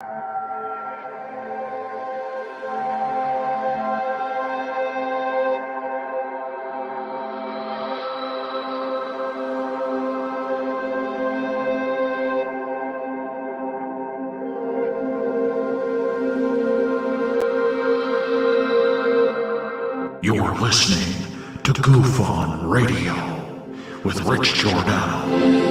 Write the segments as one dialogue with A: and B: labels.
A: You're listening to GUFON Radio with Rich Giordano.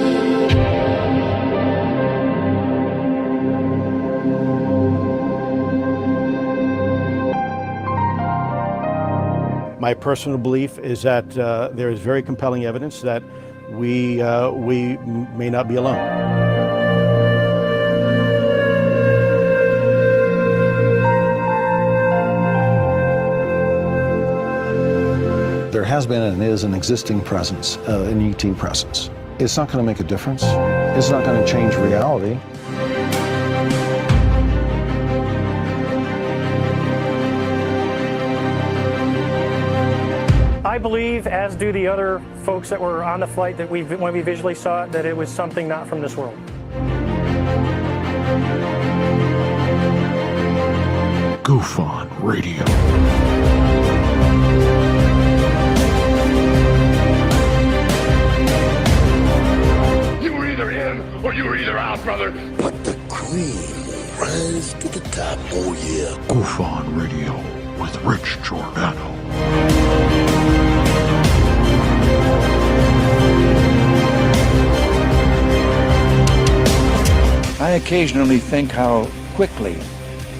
B: My personal belief is that there is very compelling evidence that we may not be alone.
C: There has been and is an existing presence, an ET presence. It's not going to make a difference. It's not going to change reality.
D: I believe, as do the other folks that were on the flight, that when we visually saw it, that it was something not from this world.
A: GUFON Radio.
E: Or you were either out, brother.
F: But the cream will rise to the top, oh yeah.
A: GUFON Radio with Rich Giordano.
G: I occasionally think how quickly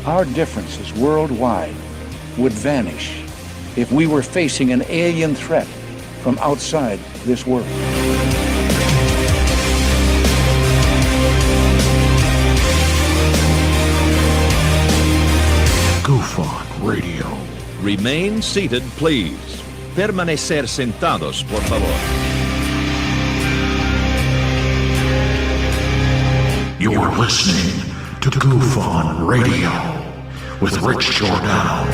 G: our differences worldwide would vanish if we were facing an alien threat from outside this world.
A: GUFON Radio.
H: Remain seated, please. Permanecer sentados, por favor.
A: You're listening to GUFON Radio with Rich Giordano.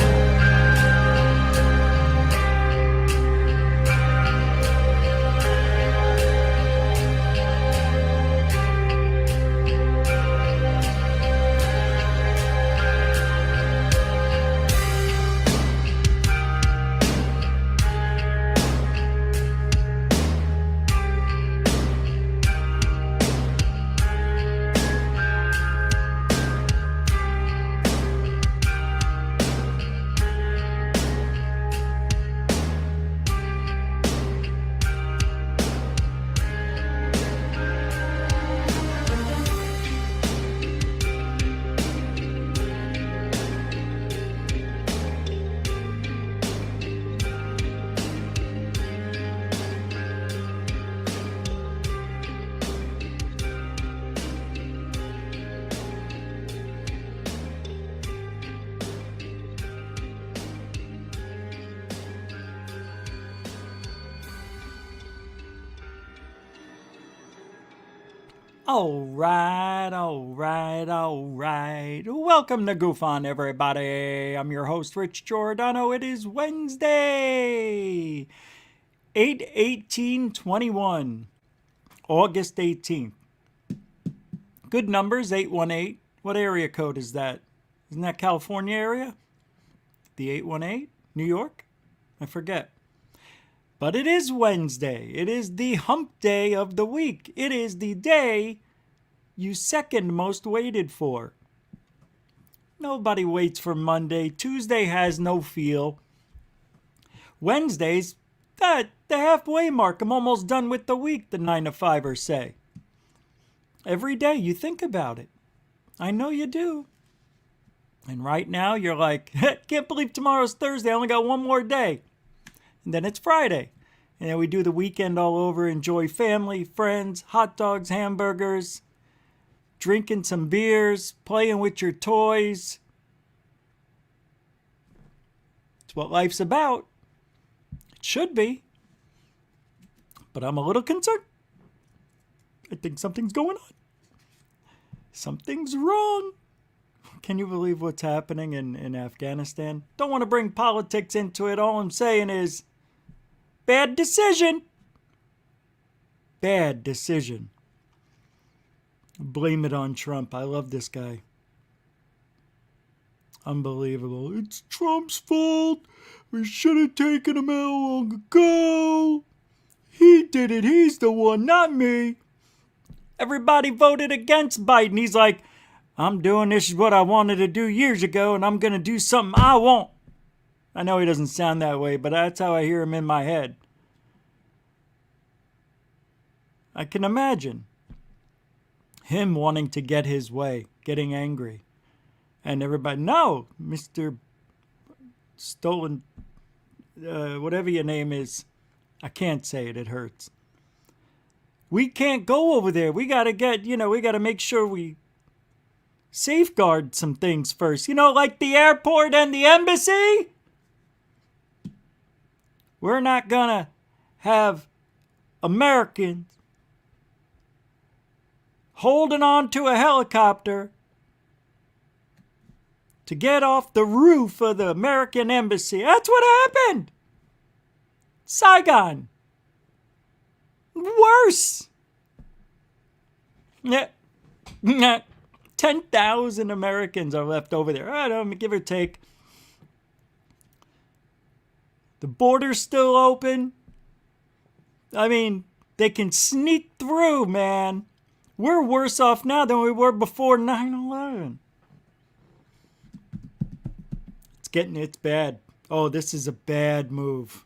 I: All right. Welcome to GUFON, everybody. I'm your host, Rich Giordano. It is Wednesday, 8/18/21, August 18th. Good numbers, 818. What area code is that? Isn't that California area? The 818? New York? I forget. But it is Wednesday. It is the hump day of the week. It is the day you second most waited for. Nobody waits for Monday. Tuesday has no feel. Wednesday's the halfway mark. I'm almost done with the week, the 9-to-5ers say. Every day you think about it. I know you do. And right now you're like, can't believe tomorrow's Thursday. I only got one more day. And then it's Friday. And then we do the weekend all over, enjoy family, friends, hot dogs, hamburgers, drinking some beers, playing with your toys. It's what life's about. It should be. But I'm a little concerned. I think something's going on. Something's wrong. Can you believe what's happening in Afghanistan? Don't want to bring politics into it. All I'm saying is, bad decision. Bad decision. Blame it on Trump. I love this guy. Unbelievable. It's Trump's fault. We should have taken him out long ago. He did it. He's the one, not me. Everybody voted against Biden. He's like, I'm doing this is what I wanted to do years ago, and I'm going to do something I want. I know he doesn't sound that way, but that's how I hear him in my head. I can imagine him wanting to get his way, getting angry. And everybody, no, Mr. Stolen, whatever your name is. I can't say it, it hurts. We can't go over there. We got to we got to make sure we safeguard some things first. Like the airport and the embassy. We're not going to have Americans holding on to a helicopter to get off the roof of the American embassy. That's what happened. Saigon. Worse. Yeah. 10,000 Americans are left over there. I don't know, give or take. The border's still open. I mean, they can sneak through, man. We're worse off now than we were before 9/11. It's bad. Oh, this is a bad move.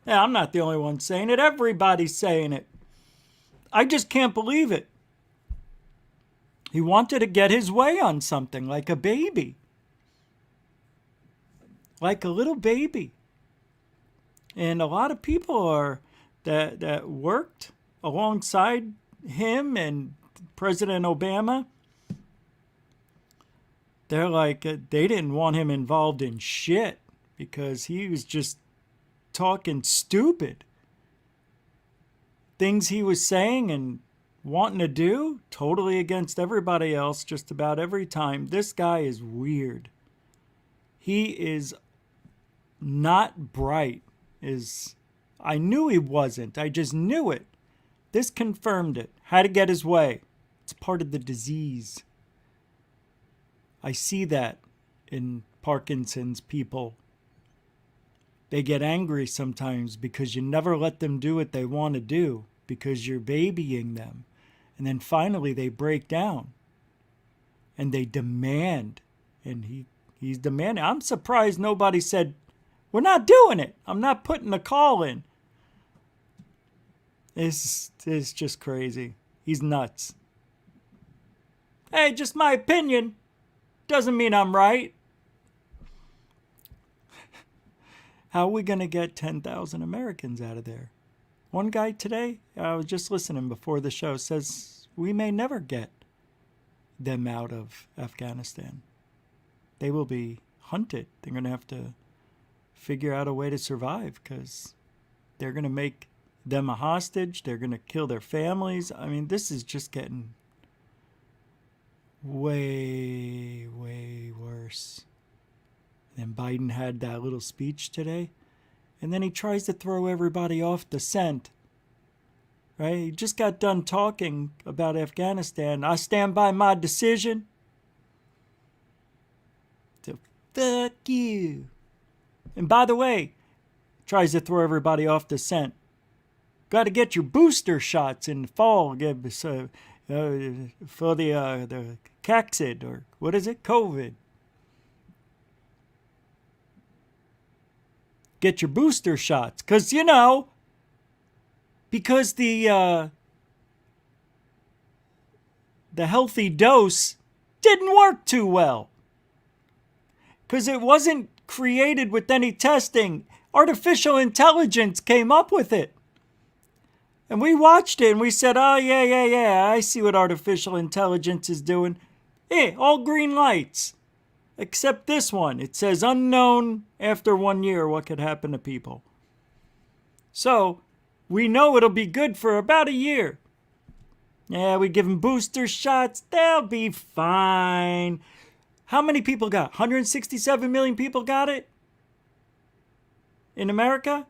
I: Yeah, I'm not the only one saying it. Everybody's saying it. I just can't believe it. He wanted to get his way on something like a baby. Like a little baby. And a lot of people that worked alongside him and President Obama, they're like, they didn't want him involved in shit because he was just talking stupid. Things he was saying and wanting to do, totally against everybody else just about every time. This guy is weird. He is not bright. I knew he wasn't. I just knew it. This confirmed it. Had to get his way. It's part of the disease. I see that in Parkinson's people. They get angry sometimes because you never let them do what they want to do because you're babying them. And then finally they break down and they demand. And he's demanding. I'm surprised nobody said, we're not doing it. I'm not putting the call in. It's just crazy. He's nuts. Hey, just my opinion. Doesn't mean I'm right. How are we going to get 10,000 Americans out of there? One guy today, I was just listening before the show, says we may never get them out of Afghanistan. They will be hunted. They're going to have to figure out a way to survive because they're going to make them a hostage. They're going to kill their families. I mean, this is just getting way, way worse. And Biden had that little speech today. And then he tries to throw everybody off the scent. Right? He just got done talking about Afghanistan. I stand by my decision. So, fuck you. And by the way, tries to throw everybody off the scent. Got to get your booster shots in the fall for the Caxid, or what is it? COVID. Get your booster shots. Because, because the healthy dose didn't work too well. Because it wasn't created with any testing. Artificial intelligence came up with it. And we watched it and we said, oh, yeah, I see what artificial intelligence is doing. Hey, all green lights. Except this one. It says unknown after 1 year what could happen to people. So, we know it'll be good for about a year. Yeah, we give them booster shots. They'll be fine. How many people got? 167 million people got it? In America?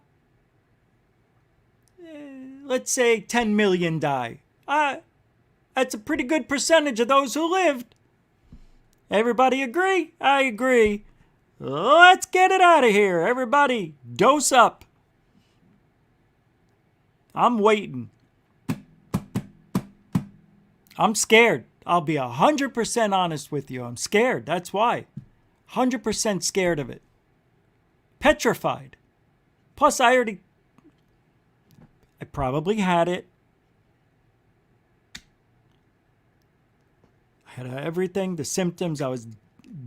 I: Let's say 10 million die. That's a pretty good percentage of those who lived. Everybody agree? I agree. Let's get it out of here. Everybody, dose up. I'm waiting. I'm scared. I'll be 100% honest with you. I'm scared. That's why. 100% scared of it. Petrified. Plus, I probably had it. I had everything, the symptoms. I was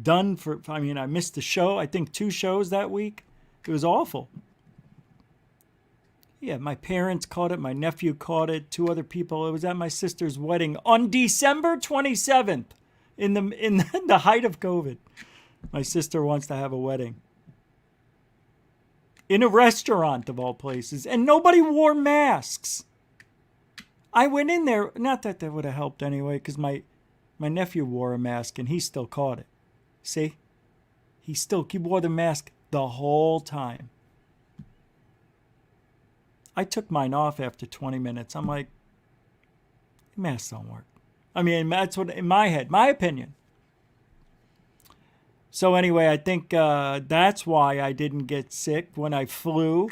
I: done for, I missed the show. I think 2 shows that week. It was awful. Yeah, my parents caught it. My nephew caught it. 2 other people. It was at my sister's wedding on December 27th in the height of COVID. My sister wants to have a wedding. In a restaurant, of all places. And nobody wore masks. I went in there. Not that would have helped anyway, because my nephew wore a mask and he still caught it. See? He wore the mask the whole time. I took mine off after 20 minutes. I'm like, masks don't work. That's what, in my head, my opinion. So anyway, I think that's why I didn't get sick when I flew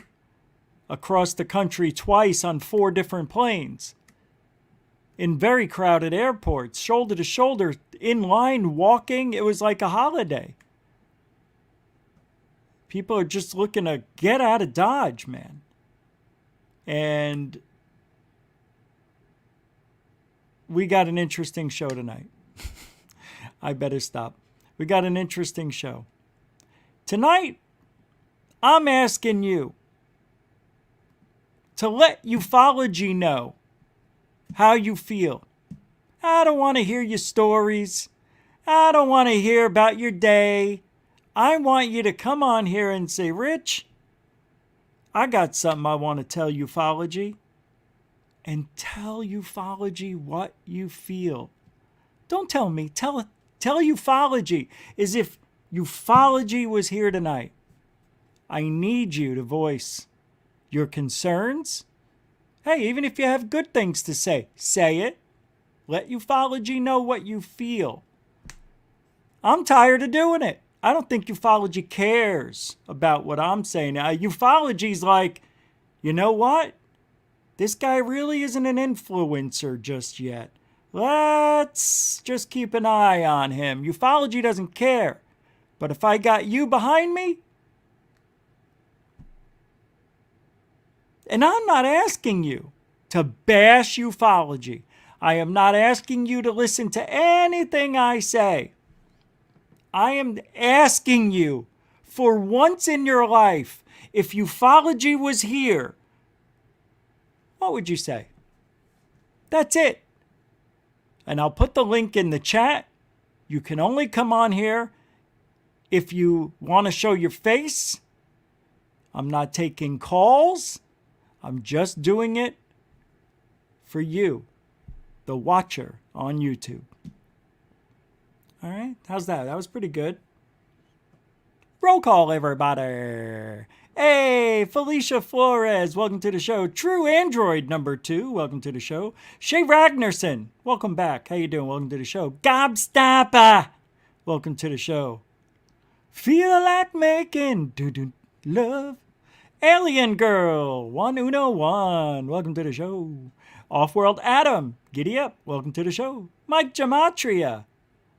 I: across the country twice on 4 different planes. In very crowded airports, shoulder to shoulder, in line, walking. It was like a holiday. People are just looking to get out of Dodge, man. And we got an interesting show tonight. I better stop. We got an interesting show. Tonight, I'm asking you to let ufology know how you feel. I don't want to hear your stories. I don't want to hear about your day. I want you to come on here and say, Rich, I got something I want to tell ufology. And tell ufology what you feel. Don't tell me. Tell ufology as if ufology was here tonight. I need you to voice your concerns. Hey, even if you have good things to say it. Let ufology know what you feel. I'm tired of doing it. I don't think ufology cares about what I'm saying. Ufology's like, you know what? This guy really isn't an influencer just yet. Let's just keep an eye on him. Ufology doesn't care. But if I got you behind me, and I'm not asking you to bash ufology. I am not asking you to listen to anything I say. I am asking you, for once in your life, if ufology was here, what would you say? That's it. And I'll put the link in the chat. You can only come on here if you want to show your face. I'm not taking calls. I'm just doing it for you, the watcher on YouTube. All right, how's that? That was pretty good. Roll call, everybody. Hey, Felicia Flores, welcome to the show. True Android number 2, welcome to the show. Shay Ragnarsson, welcome back. How you doing? Welcome to the show. Gobstopper, welcome to the show. Feel like making love. Alien Girl, 101, welcome to the show. Offworld Adam, giddy up, welcome to the show. Mike Gematria,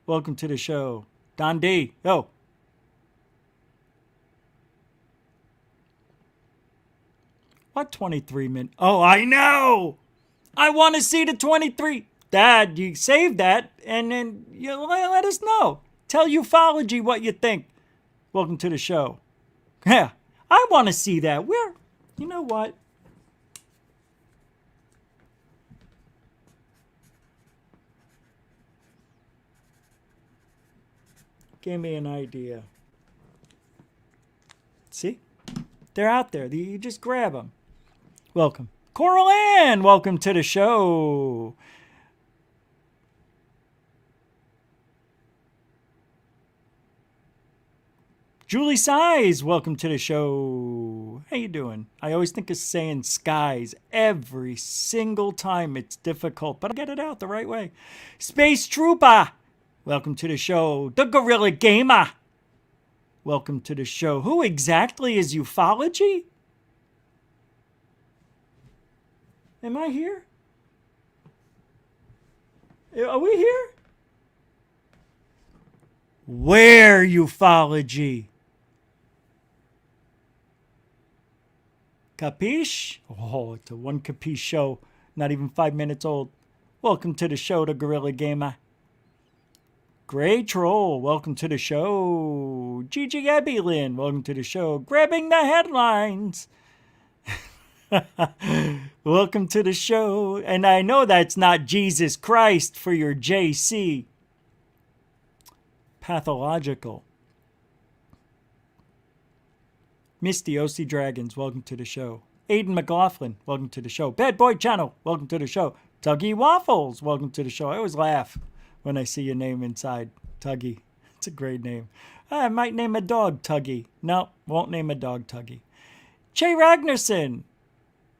I: welcome to the show. Don D, yo. What 23 minutes? Oh, I know! I want to see the 23. Dad, you save that and then you let us know. Tell ufology what you think. Welcome to the show. Yeah, I want to see that. You know what? Give me an idea. See? They're out there. You just grab them. Welcome. Coral Ann, welcome to the show. Julie Size, welcome to the show. How you doing? I always think of saying skies every single time. It's difficult, but I get it out the right way. Space Trooper, Welcome to the show, the Gorilla Gamer. Welcome to the show. Who exactly is UFOlogy? Am I here? Are we here? Where UFOlogy? Capiche? Oh, it's a one capiche show. Not even 5 minutes old. Welcome to the show, the Gorilla Gamer. Gray Troll, welcome to the show. Gigi Abelin, welcome to the show. Grabbing the headlines. Welcome to the show. And I know that's not Jesus Christ for your JC. Pathological. Misty OC Dragons, welcome to the show. Aiden McLaughlin, welcome to the show. Bad Boy Channel, welcome to the show. Tuggy Waffles, welcome to the show. I always laugh when I see your name inside. Tuggy. It's a great name. I might name a dog Tuggy. No, won't name a dog Tuggy. Che Ragnarsson.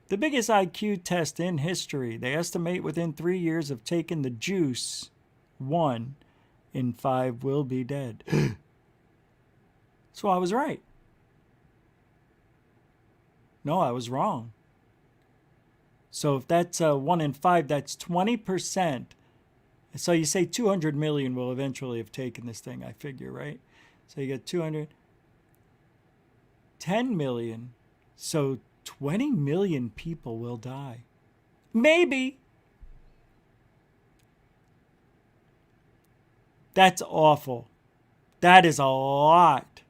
I: The biggest IQ test in history. They estimate within 3 years of taking the juice, 1 in 5 will be dead. So I was right. No, I was wrong. So if that's 1 in 5, that's 20%. So you say 200 million will eventually have taken this thing, I figure, right? So you get 200. 10 million. So 20 million people will die. Maybe. That's awful. That is a lot.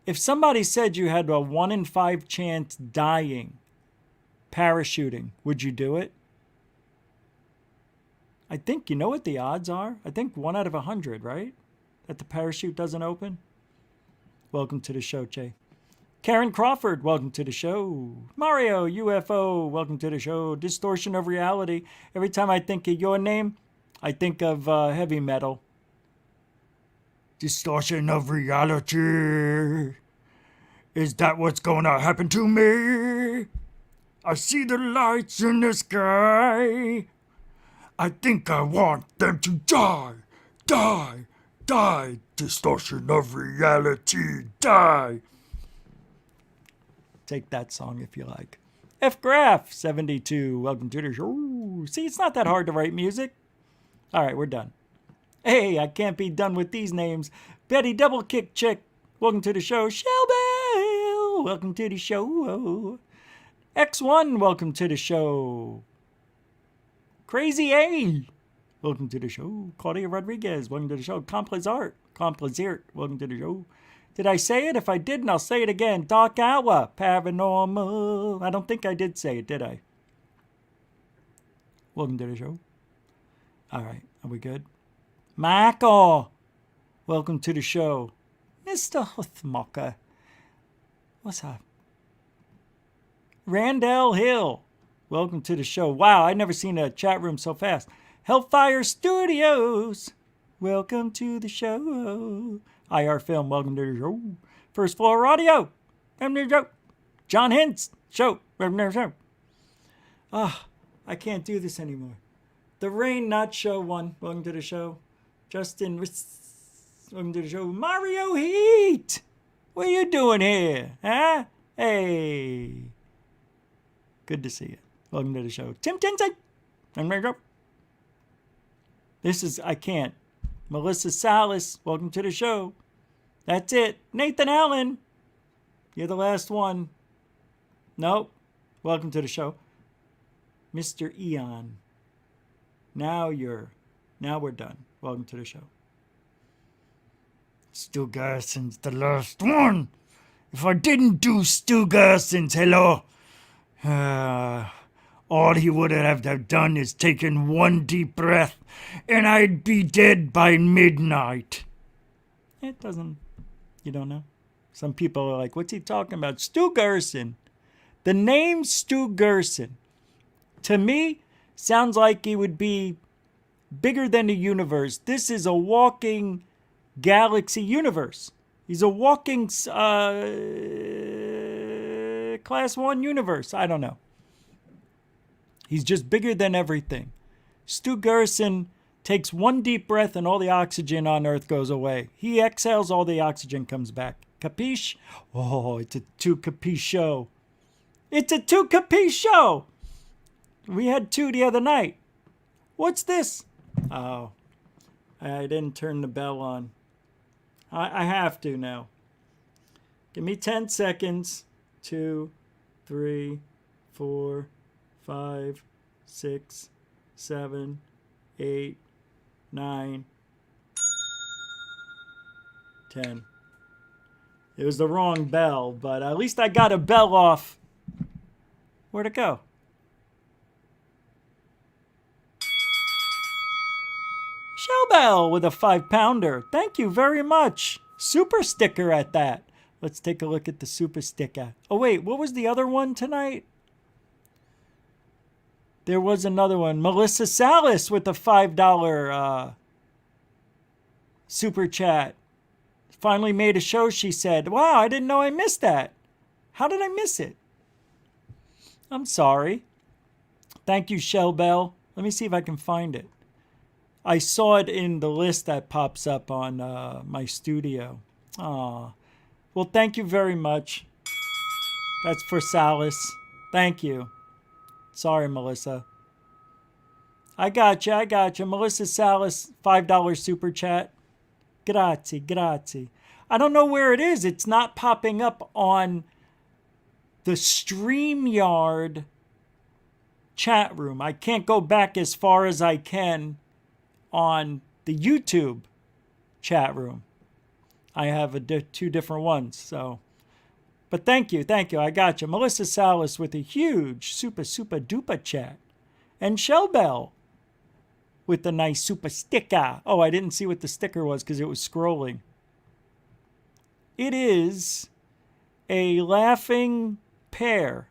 I: If somebody said you had a 1 in 5 chance dying, parachuting, would you do it? I think, you know what the odds are? I think 1 out of 100, right? That the parachute doesn't open? Welcome to the show, Jay. Karen Crawford, welcome to the show. Mario UFO, welcome to the show. Distortion of reality. Every time I think of your name, I think of heavy metal. Distortion of reality. Is that what's gonna happen to me? I see the lights in the sky. I think I want them to die, die, die. Distortion of reality, die. Take that song if you like. F Graph 72, welcome to the show. See, it's not that hard to write music. All right, we're done. Hey, I can't be done with these names. Betty Double Kick Chick, welcome to the show. Shelby, welcome to the show. X1, welcome to the show. Crazy A, welcome to the show. Claudia Rodriguez, welcome to the show. Complazart, welcome to the show. Did I say it? If I didn't, I'll say it again. Dark Hour, Paranormal. I don't think I did say it, did I? Welcome to the show. All right, are we good? Michael, welcome to the show. Mr. Huthmocker, what's up? Randall Hill, welcome to the show. Wow, I've never seen a chat room so fast. Hellfire Studios, welcome to the show. IR Film, welcome to the show. First Floor Audio, welcome to the show. John Hintz, show, welcome to the show. Ah, I can't do this anymore. The Rain Not Show one, welcome to the show. Justin, welcome to the show. Mario Heat, what are you doing here, huh? Hey, good to see you. Welcome to the show. Tim Tinson, welcome to the show. This is, I can't. Melissa Salas, welcome to the show. That's it. Nathan Allen, you're the last one. Nope. Welcome to the show. Mr. Eon. Now we're done. Welcome to the show. Stu Garson's the last one. If I didn't do Stu Garson's hello, all he would have done is taken one deep breath, and I'd be dead by midnight. It doesn't, you don't know. Some people are like, what's he talking about? Stu Gerson. The name Stu Gerson, to me, sounds like he would be bigger than the universe. This is a walking galaxy universe. He's a walking class 1 universe. I don't know. He's just bigger than everything. Stu Gerson, Takes one deep breath and all the oxygen on Earth goes away. He exhales, all the oxygen comes back. Capiche? Oh, it's a 2 capiche show. It's a 2 capiche show. We had 2 the other night. What's this? Oh, I didn't turn the bell on. I have to now. Give me 10 seconds. 2, 3, 4, 5, 6, 7, 8, 9, 10. It was the wrong bell, but at least I got a bell off. Where'd it go? Shell Bell with a 5-pounder. Thank you very much. Super sticker at that. Let's take a look at the super sticker. Oh, wait, what was the other one tonight? There was another one. Melissa Salas with a $5 super chat. Finally made a show, she said. Wow, I didn't know I missed that. How did I miss it? I'm sorry. Thank you, Shell Bell. Let me see if I can find it. I saw it in the list that pops up on my studio. Aw. Well, thank you very much. That's for Salas. Thank you. Sorry, Melissa. I got you. Melissa Salas, $5 super chat. Grazie, grazie. I don't know where it is. It's not popping up on the StreamYard chat room. I can't go back as far as I can on the YouTube chat room. I have 2 different ones, so. But thank you. I got you. Melissa Salas with a huge super duper chat. And Shell Bell with a nice super sticker. Oh, I didn't see what the sticker was because it was scrolling. It is a laughing pear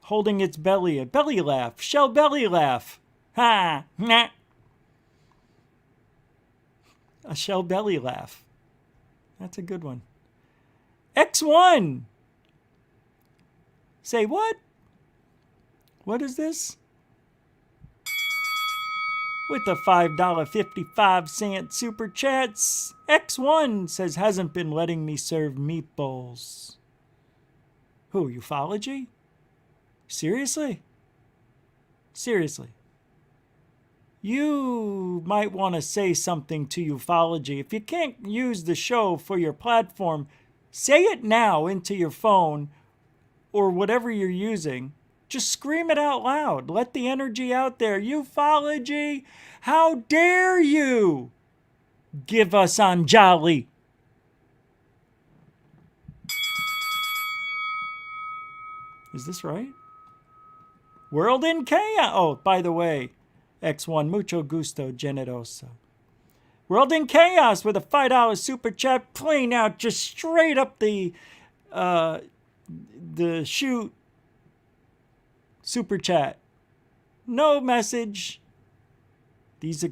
I: holding its belly. A belly laugh. Shell belly laugh. Ha! Nah. A shell belly laugh. That's a good one. X1! Say what? What is this? With the $5.55 super chats, X1 says hasn't been letting me serve meatballs. Who, UFOlogy? Seriously? Seriously. You might want to say something to UFOlogy. If you can't use the show for your platform, say it now into your phone or whatever you're using. Just scream it out loud. Let the energy out there. UFOlogy, how dare you give us Anjali? Is this right? World in Chaos. Oh, by the way, X1, mucho gusto, generoso. World in Chaos with a $5 super chat, playing out just straight up the shoot super chat. No message. These are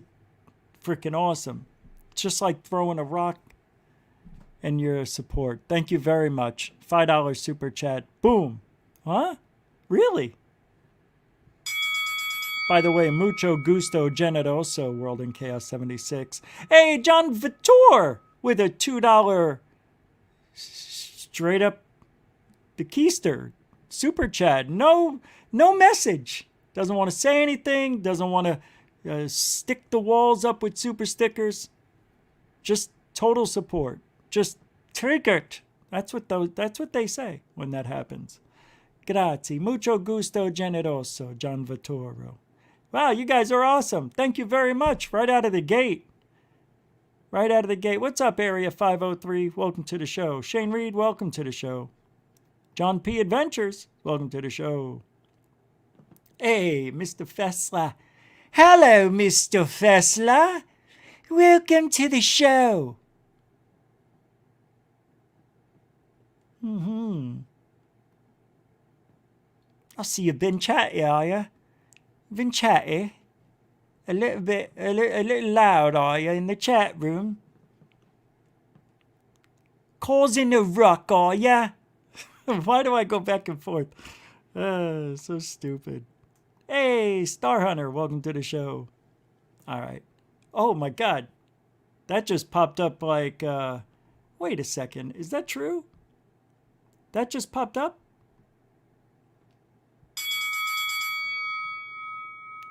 I: freaking awesome. Just like throwing a rock and your support. Thank you very much. $5 super chat. Boom. Huh? Really? By the way, mucho gusto generoso, World in Chaos 76. Hey, John Vitor with a $2 straight up the keister super chat. No message. Doesn't want to say anything. Doesn't want to stick the walls up with super stickers. Just total support. Just take it. That's what they say when that happens. Grazie. Mucho gusto generoso, John Vitoro. Wow, you guys are awesome. Thank you very much. Right out of the gate. Right out of the gate. What's up, Area 503? Welcome to the show. Shane Reed, welcome to the show. John P. Adventures, welcome to the show. Hey, Mr. Fessler. Hello, Mr. Fessler. Welcome to the show. I see you've been chatty, are you? Been chatty? A little loud, are you, in the chat room? Causing a ruck, are ya? Why do I go back and forth? So stupid. Hey, Star Hunter, welcome to the show. All right. Oh my God. That just popped up like, wait a second. Is that true? That just popped up?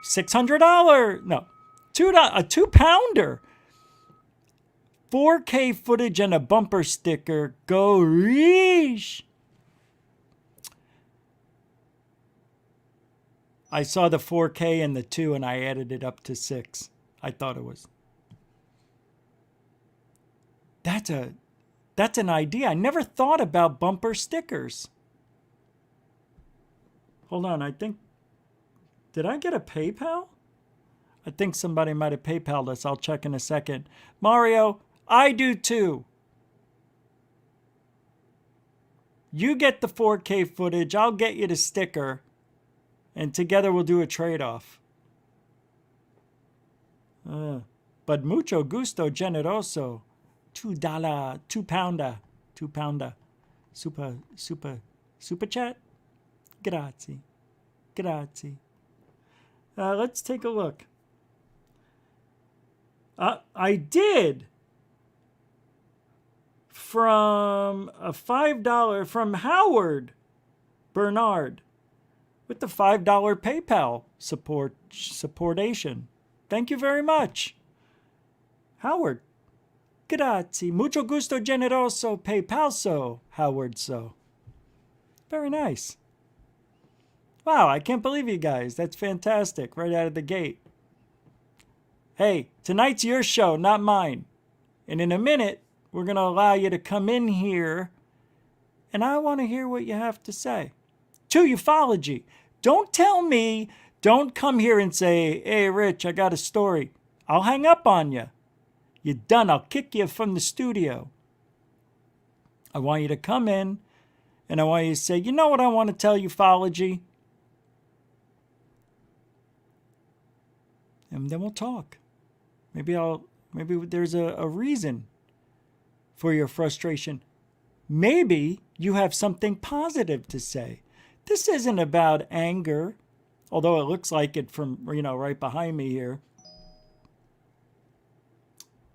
I: $600. No. A 2-pounder. 4K footage and a bumper sticker. Go reesh. I saw the 4K and the 2 and I added it up to 6. I thought it was. That's an idea. I never thought about bumper stickers. Hold on, I think, did I get a PayPal? I think somebody might have PayPal'd us. I'll check in a second. Mario, I do too. You get the 4K footage. I'll get you the sticker. And together we'll do a trade-off. But mucho gusto generoso. $2, 2-pounder. 2-pounder. Super chat? Grazie. Grazie. Let's take a look. I did. From a $5 from Howard Bernard with the $5 PayPal supportation. Thank you very much. Howard. Grazie. Mucho gusto generoso PayPalso. Howard so. Very nice. Wow, I can't believe you guys. That's fantastic. Right out of the gate. Hey, tonight's your show, not mine. And in a minute, we're going to allow you to come in here. And I want to hear what you have to say. To UFOlogy. Don't tell me, don't come here and say, hey, Rich, I got a story. I'll hang up on you. You're done. I'll kick you from the studio. I want you to come in and I want you to say, you know what I want to tell UFOlogy? And then we'll talk. Maybe there's a reason for your frustration. Maybe you have something positive to say. This isn't about anger, although it looks like it from, right behind me here.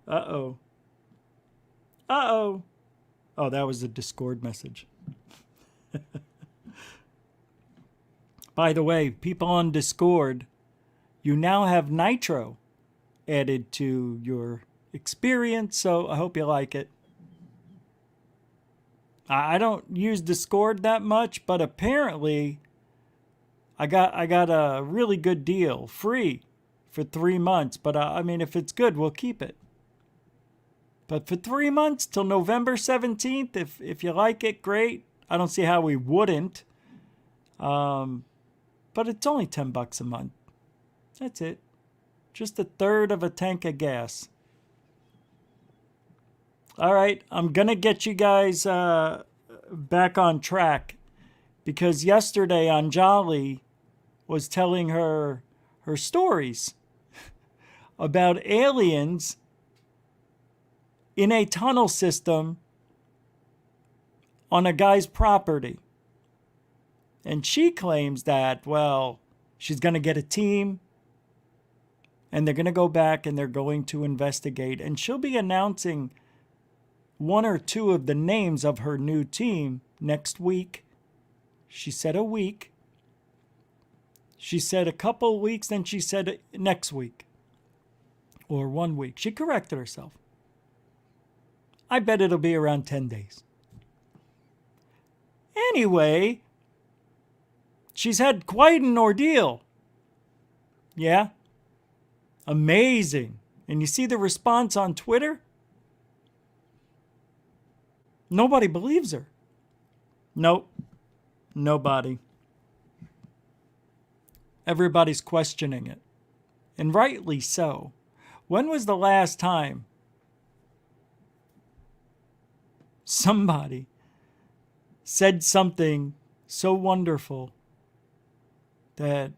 I: Uh-oh. Uh-oh. Oh, that was a Discord message. By the way, people on Discord, you now have Nitro added to your experience, so I hope you like it. I don't use Discord that much, but apparently I got a really good deal, free for 3 months. But I mean, if it's good, we'll keep it. But for 3 months till November 17th, if you like it, great. I don't see how we wouldn't. But it's only $10 a month. That's it. Just a third of a tank of gas. All right, I'm going to get you guys back on track because yesterday Anjali was telling her stories about aliens in a tunnel system on a guy's property. And she claims that, well, she's going to get a team and they're going to go back and they're going to investigate. And she'll be announcing 1 or 2 of the names of her new team next week. She said a week. She said a couple of weeks, then she said next week. Or 1 week. She corrected herself. I bet it'll be around 10 days. Anyway, she's had quite an ordeal. Yeah? Amazing. And you see the response on Twitter? Nobody believes her. Nope. Nobody. Everybody's questioning it. And rightly so. When was the last time somebody said something so wonderful that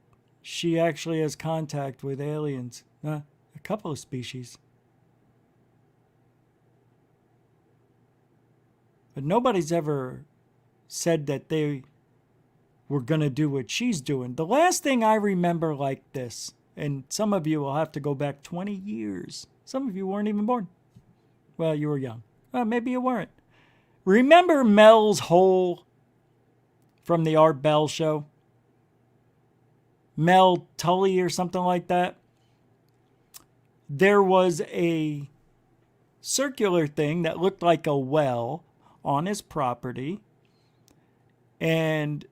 I: she actually has contact with aliens? A couple of species. But nobody's ever said that they were going to do what she's doing. The last thing I remember like this, And some of you will have to go back 20 years. Some of you weren't even born. Well, you were young. Well, maybe you weren't. Remember Mel's hole from the Art Bell show? Mel Tully or something like that? There was a circular thing that looked like a well on his property. And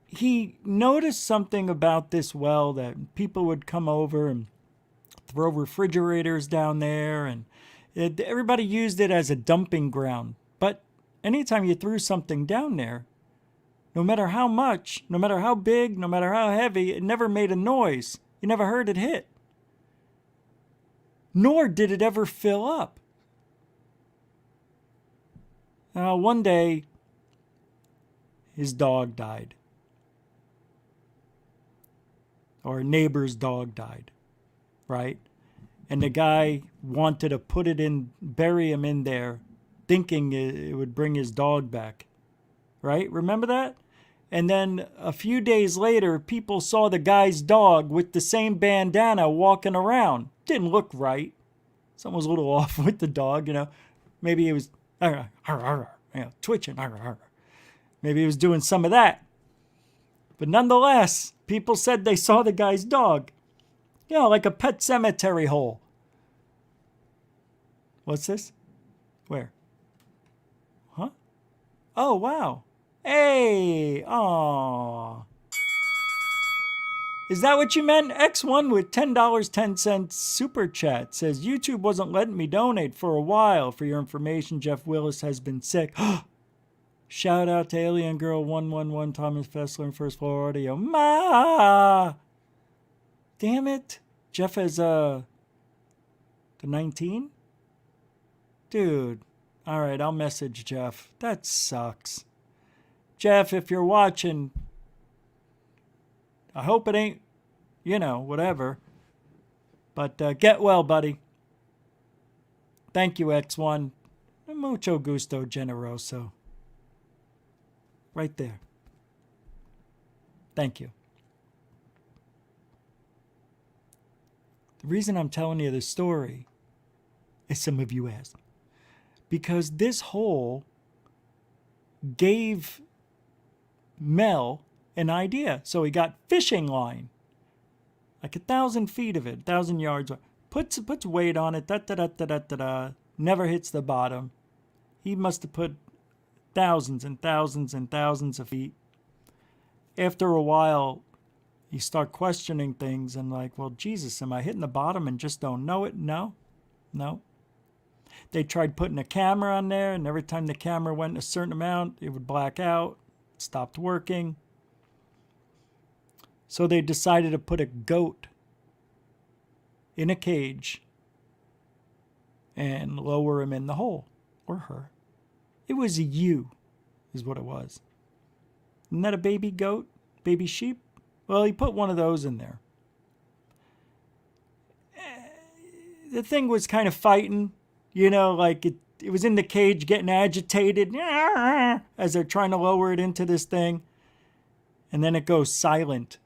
I: he noticed something about this well, that people would come over and throw refrigerators down there, and everybody used it as a dumping ground. But anytime you threw something down there, no matter how much, no matter how big, no matter how heavy, it never made a noise. You never heard it hit. Nor did it ever fill up. Now, one day, his dog died. Or a neighbor's dog died, right? And the guy wanted to put it in, bury him in there, thinking it would bring his dog back, right? Remember that? And then a few days later, people saw the guy's dog with the same bandana walking around. Didn't look right. Something was a little off with the dog, you know. Maybe he was twitching. Maybe he was doing some of that. But nonetheless, people said they saw the guy's dog. You know, like a pet cemetery hole. What's this? Where? Huh? Oh, wow. Hey! Aww. Is that what you meant? X1 with $10.10 super chat says, YouTube wasn't letting me donate for a while. For your information, Jeff Willis has been sick. Shout out to Alien Girl 111, Thomas Fessler in First Floor Audio. Ma! Damn it. Jeff has, the 19? Dude. All right, I'll message Jeff. That sucks. Jeff, if you're watching, I hope it ain't, you know, whatever. But get well, buddy. Thank you, X1. Mucho gusto, generoso. Right there. Thank you. The reason I'm telling you this story, as some of you asked, because this hole gave Mel an idea. So he got fishing line, like 1,000 feet of it, 1,000 yards. Puts weight on it, never hits the bottom. He must have put thousands and thousands and thousands of feet. After a while, you start questioning things and like, well, Jesus, am I hitting the bottom and just don't know it? No. They tried putting a camera on there, and every time the camera went a certain amount, it would black out. It stopped working. So they decided to put a goat in a cage and lower him in the hole, or her. It was a ewe, is what it was. Isn't that a baby goat? Baby sheep? Well, he put one of those in there. The thing was kind of fighting, you know, like it was in the cage getting agitated as they're trying to lower it into this thing. And then it goes silent.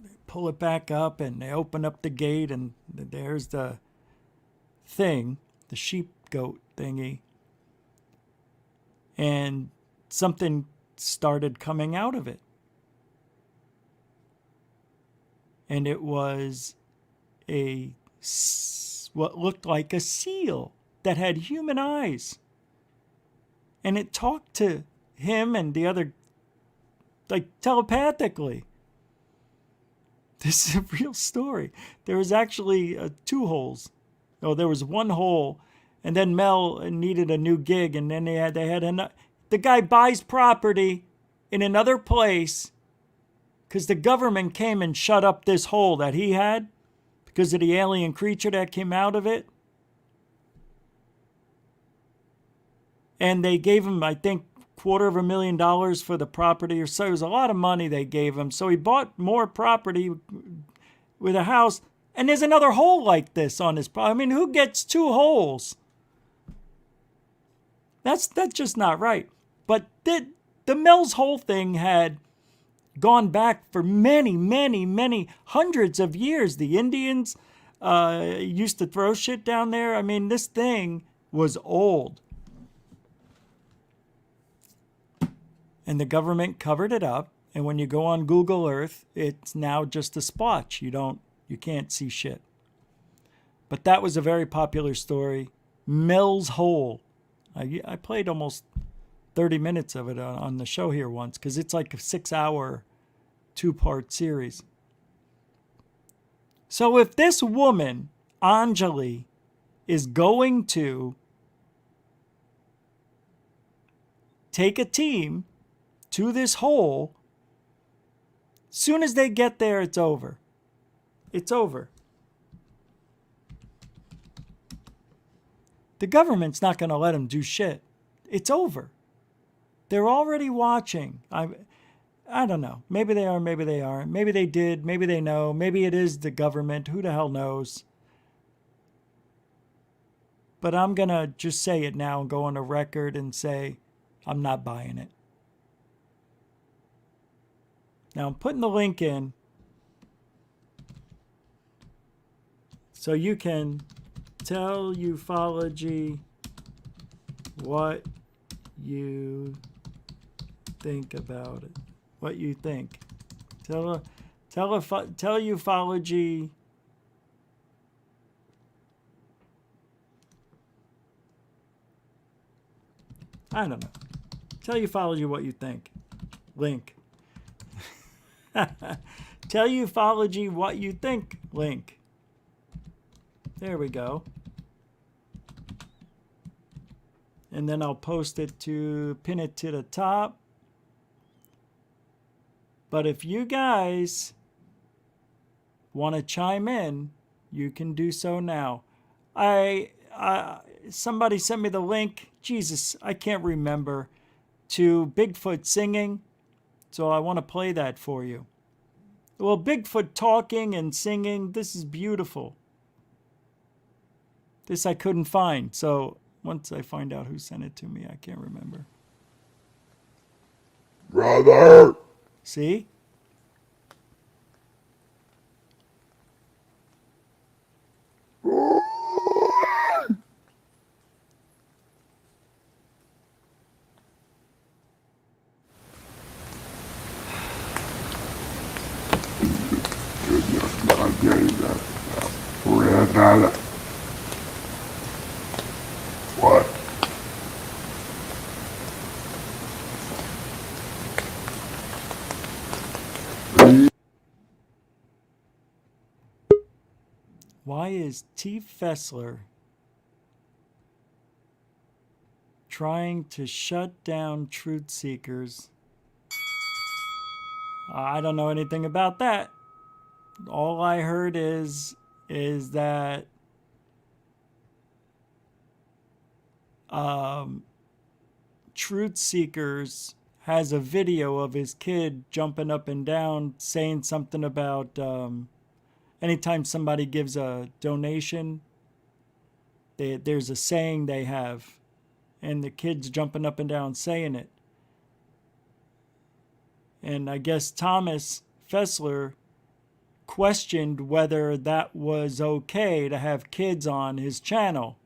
I: They pull it back up and they open up the gate, and there's the thing, the sheep goat thingy, and something started coming out of it, and it was what looked like a seal that had human eyes, and it talked to him and the other, like, telepathically. This is a real story. There was actually 2 holes. Oh, there was 1 hole. And then Mel needed a new gig, and then they had the guy buys property in another place because the government came and shut up this hole that he had because of the alien creature that came out of it. And they gave him, I think, $250,000 for the property or so. It was a lot of money they gave him. So he bought more property with a house, and there's another hole like this on his property. I mean, who gets 2 holes? That's just not right. But the Mel's whole thing had gone back for many, many, many hundreds of years. The Indians used to throw shit down there. I mean, this thing was old. And the government covered it up. And when you go on Google Earth, it's now just a splotch. You can't see shit. But that was a very popular story. Mel's Hole. I played almost 30 minutes of it on the show here once, because it's like a 6-hour, 2-part series. So if this woman, Anjali, is going to take a team to this hole, soon as they get there, it's over. It's over. The government's not going to let them do shit. It's over. They're already watching. I don't know. Maybe they are, maybe they aren't. Maybe they did, maybe they know. Maybe it is the government. Who the hell knows? But I'm going to just say it now and go on a record and say I'm not buying it. Now I'm putting the link in so you can tell UFOlogy what you think about it. What you think. Tell UFOlogy I don't know. Tell UFOlogy what you think. Link. Tell UFOlogy what you think. Link. There we go. And then I'll post it to pin it to the top. But if you guys want to chime in, you can do so now. Somebody sent me the link. Jesus, I can't remember. To Bigfoot singing. So I want to play that for you. Well, Bigfoot talking and singing, this is beautiful. This I couldn't find. So once I find out who sent it to me, I can't remember.
A: Brother!
I: See?
A: What?
I: Why is T. Fessler trying to shut down truth seekers? I don't know anything about that. All I heard is that truth seekers has a video of his kid jumping up and down saying something about anytime somebody gives a donation, there's a saying they have, and the kid's jumping up and down saying it. And I guess Thomas Fessler questioned whether that was okay to have kids on his channel.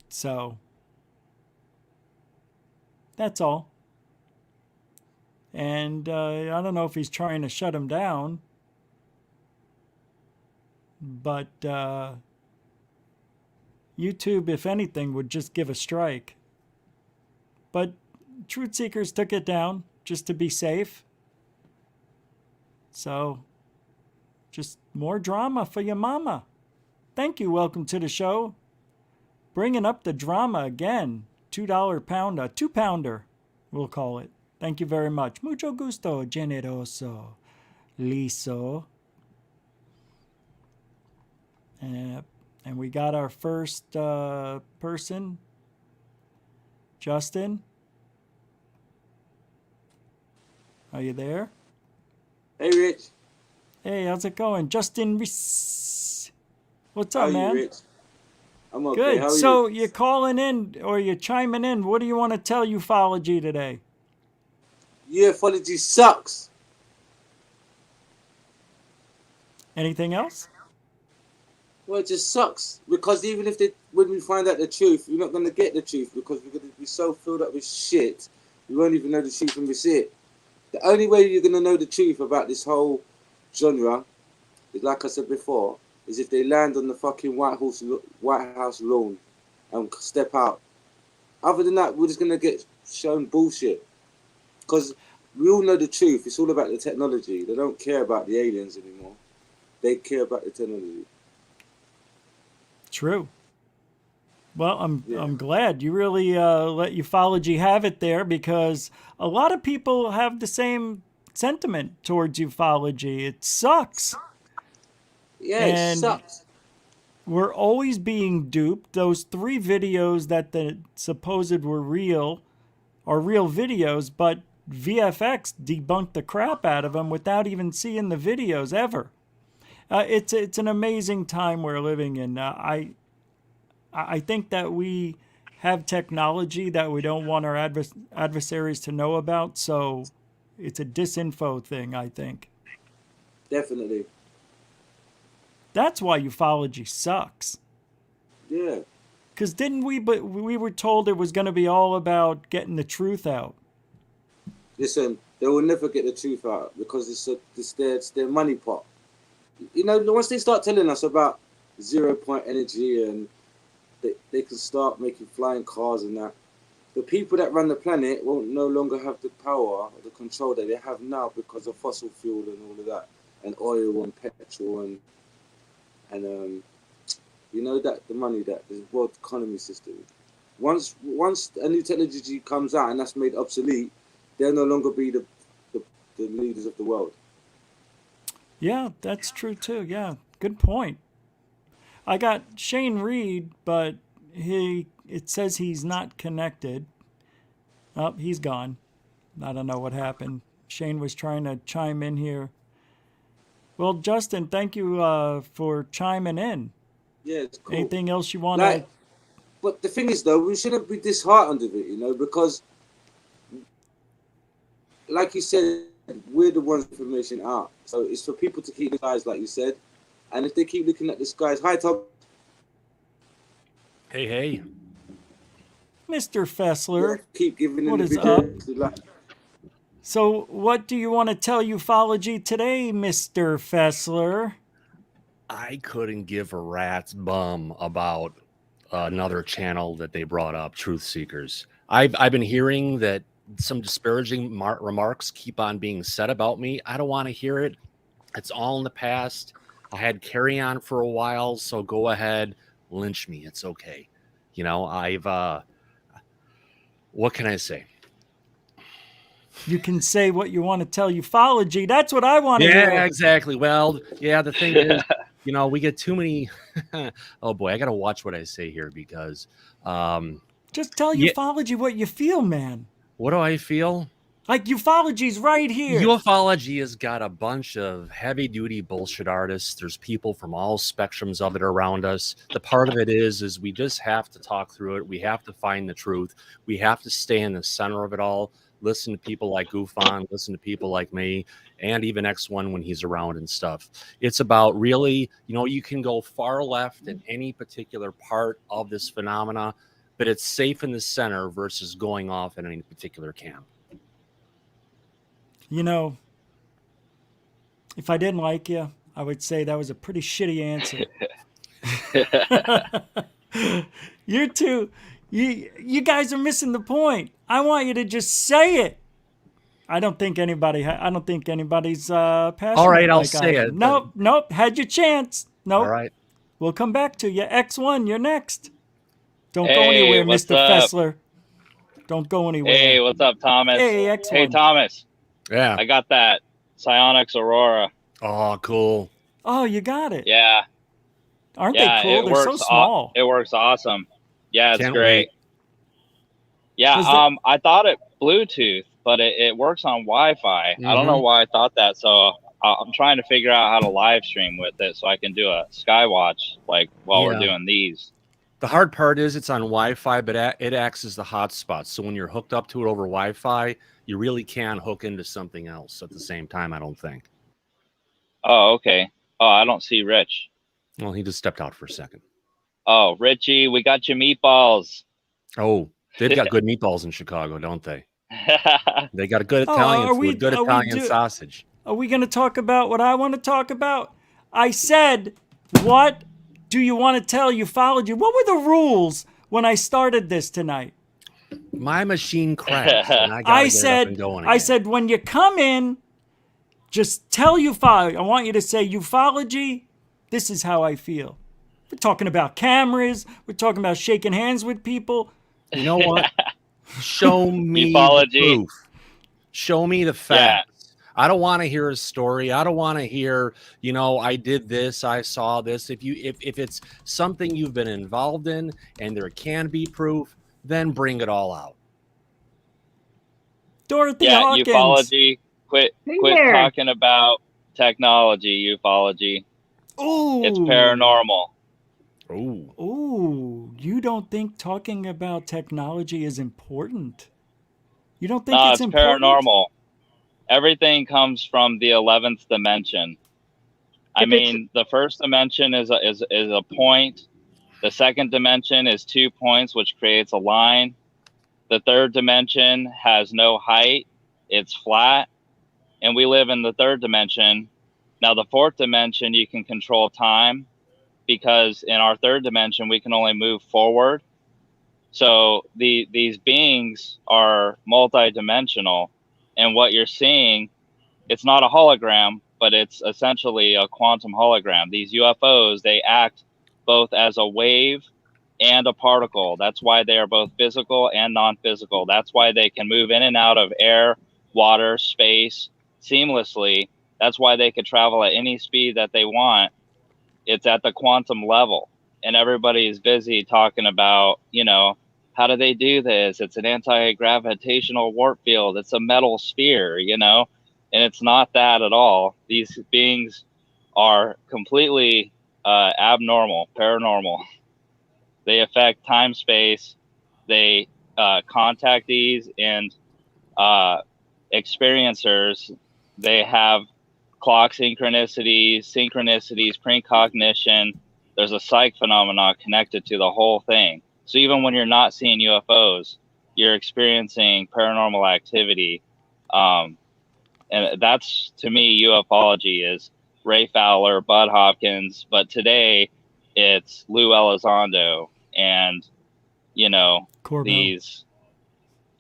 I: So, that's all. And I don't know if he's trying to shut him down, but YouTube, if anything, would just give a strike. But truth seekers took it down just to be safe. So, just more drama for your mama. Thank you. Welcome to the show. Bringing up the drama again. $2 pounder, 2-pounder, we'll call it. Thank you very much. Mucho gusto, generoso, liso. And we got our first person, Justin. Are you there?
J: Hey, Rich.
I: Hey, how's it going? Justin Reese. What's
J: How
I: up,
J: are
I: man?
J: you, Rich? I'm okay.
I: Good.
J: How are
I: So
J: you?
I: you're calling in or you're chiming in. What do you want to tell ufology today?
J: UFOlogy sucks.
I: Anything else?
J: Well, it just sucks because even if when we find out the truth, we're not going to get the truth because we're going to be so filled up with shit, we won't even know the truth when we see it. The only way you're going to know the truth about this whole genre is, like I said before, is if they land on the fucking White House lawn and step out. Other than that, we're just going to get shown bullshit because we all know the truth. It's all about the technology. They don't care about the aliens anymore. They care about the technology.
I: True. Well, I'm glad you really let ufology have it there, because a lot of people have the same sentiment towards ufology. It sucks.
J: Yeah,
I: And
J: it sucks.
I: we're always being duped. Those 3 videos that the supposed were real are real videos, but VFX debunked the crap out of them without even seeing the videos ever. It's an amazing time we're living in. I think that we have technology that we don't want our adversaries to know about, so it's a disinfo thing, I think.
J: Definitely.
I: That's why ufology sucks.
J: Yeah.
I: Because we were told it was going to be all about getting the truth out.
J: Listen, they will never get the truth out because it's their money pot. You know, once they start telling us about 0 point energy and they can start making flying cars and that, the people that run the planet won't no longer have the power or the control that they have now because of fossil fuel and all of that, and oil and petrol and you know, that the money, that the world economy system. Once a new technology comes out and that's made obsolete, they'll no longer be the leaders of the world.
I: Yeah, that's true too. Yeah, good point. I got Shane Reed, but it says he's not connected. Oh, he's gone. I don't know what happened. Shane was trying to chime in here. Well, Justin, thank you for chiming in.
J: Yeah, it's cool.
I: Anything else you want to...
J: But the thing is, though, we shouldn't be disheartened of it, you know, because, like you said, we're the ones information out. So it's for people to keep the skies, like you said. And if they keep looking at the skies... Hi, Tom.
K: Hey.
I: Mr. Fessler.
J: Yeah, keep giving
I: what is up? So what do you want to tell ufology today, Mr. Fessler?
K: I couldn't give a rat's bum about another channel that they brought up, Truth Seekers. I've been hearing that some disparaging remarks keep on being said about me. I don't want to hear it. It's all in the past. I had Carry On for a while, so go ahead, lynch me. It's okay. You know, what can I say?
I: You can say what you want to tell ufology. That's what I want to hear.
K: Yeah, exactly. Well, yeah, the thing is, you know, we get too many. Oh boy, I got to watch what I say here because.
I: Just tell ufology what you feel, man.
K: What do I feel?
I: Like ufology's right here.
K: Ufology has got a bunch of heavy-duty bullshit artists. There's people from all spectrums of it around us. The part of it is we just have to talk through it. We have to find the truth. We have to stay in the center of it all. Listen to people like GUFON, listen to people like me, and even X1 when he's around and stuff. It's about really, you know, you can go far left in any particular part of this phenomena, but it's safe in the center versus going off in any particular camp.
I: You know, if I didn't like you, I would say that was a pretty shitty answer. You guys are missing the point. I want you to just say it. I don't think anybody's passionate.
K: All right, I'll
I: like
K: say it.
I: Nope. Had your chance. Nope.
K: All right.
I: We'll come back to you. X1, you're next. Don't go anywhere, Mr. Fessler. Don't go anywhere.
L: Hey, what's up, Thomas?
I: Hey, X1.
L: Hey, Thomas.
K: Yeah.
L: I got that Psionics Aurora.
K: Oh, cool.
I: Oh, you got it.
L: Yeah.
I: Aren't they cool? They're so small.
L: It works awesome. Yeah, it's
K: Can't
L: great.
K: wait.
L: Yeah, I thought it Bluetooth, but it works on Wi-Fi. I don't know why I thought that, so I'm trying to figure out how to live stream with it so I can do a Skywatch like while we're doing these.
K: The hard part is it's on Wi-Fi, but it acts as the hotspot. So when you're hooked up to it over Wi-Fi, you really can hook into something else at the same time, I don't think.
L: Oh, okay. Oh, I don't see Rich.
K: Well, he just stepped out for a second.
L: Oh, Richie, we got your meatballs.
K: Oh, they've got good meatballs in Chicago, don't they? They got a good Italian food, good Italian sausage.
I: Are we going to talk about what I want to talk about? I said, what do you want to tell ufology? What were the rules when I started this tonight?
K: My machine crashed, and I gotta get up and going again.
I: I said, when you come in, just tell ufology. I want you to say, ufology, this is how I feel. We're talking about cameras. We're talking about shaking hands with people.
K: You know what? Show me the proof. Show me the facts. I don't want to hear a story. I don't want to hear, you know, I did this, I saw this. If it's something you've been involved in and there can be proof, then bring it all out.
I: Dorothy Hawkins.
L: Ufology. Quit talking about technology, ufology.
I: Ooh.
L: It's paranormal.
I: Ooh. You don't think talking about technology is important? You don't think it's important?
L: Paranormal. Everything comes from the 11th dimension. I mean, the first dimension is a point. The second dimension is 2 points, which creates a line. The third dimension has no height. It's flat. And we live in the third dimension. Now, the fourth dimension, you can control time, because in our third dimension, we can only move forward. So these beings are multidimensional. And what you're seeing, it's not a hologram, but it's essentially a quantum hologram. These UFOs, they act both as a wave and a particle. That's why they are both physical and non-physical. That's why they can move in and out of air, water, space seamlessly. That's why they could travel at any speed that they want. It's at the quantum level. And everybody is busy talking about, you know, how do they do this? It's an anti-gravitational warp field. It's a metal sphere, you know, and it's not that at all. These beings are completely abnormal, paranormal. They affect time, space. They contact these and experiencers. They have clock synchronicities, precognition. There's a psych phenomena connected to the whole thing. So even when you're not seeing UFOs, you're experiencing paranormal activity. And that's, to me, ufology is Ray Fowler, Bud Hopkins. But today, it's Lou Elizondo and, you know,
I: Corbell.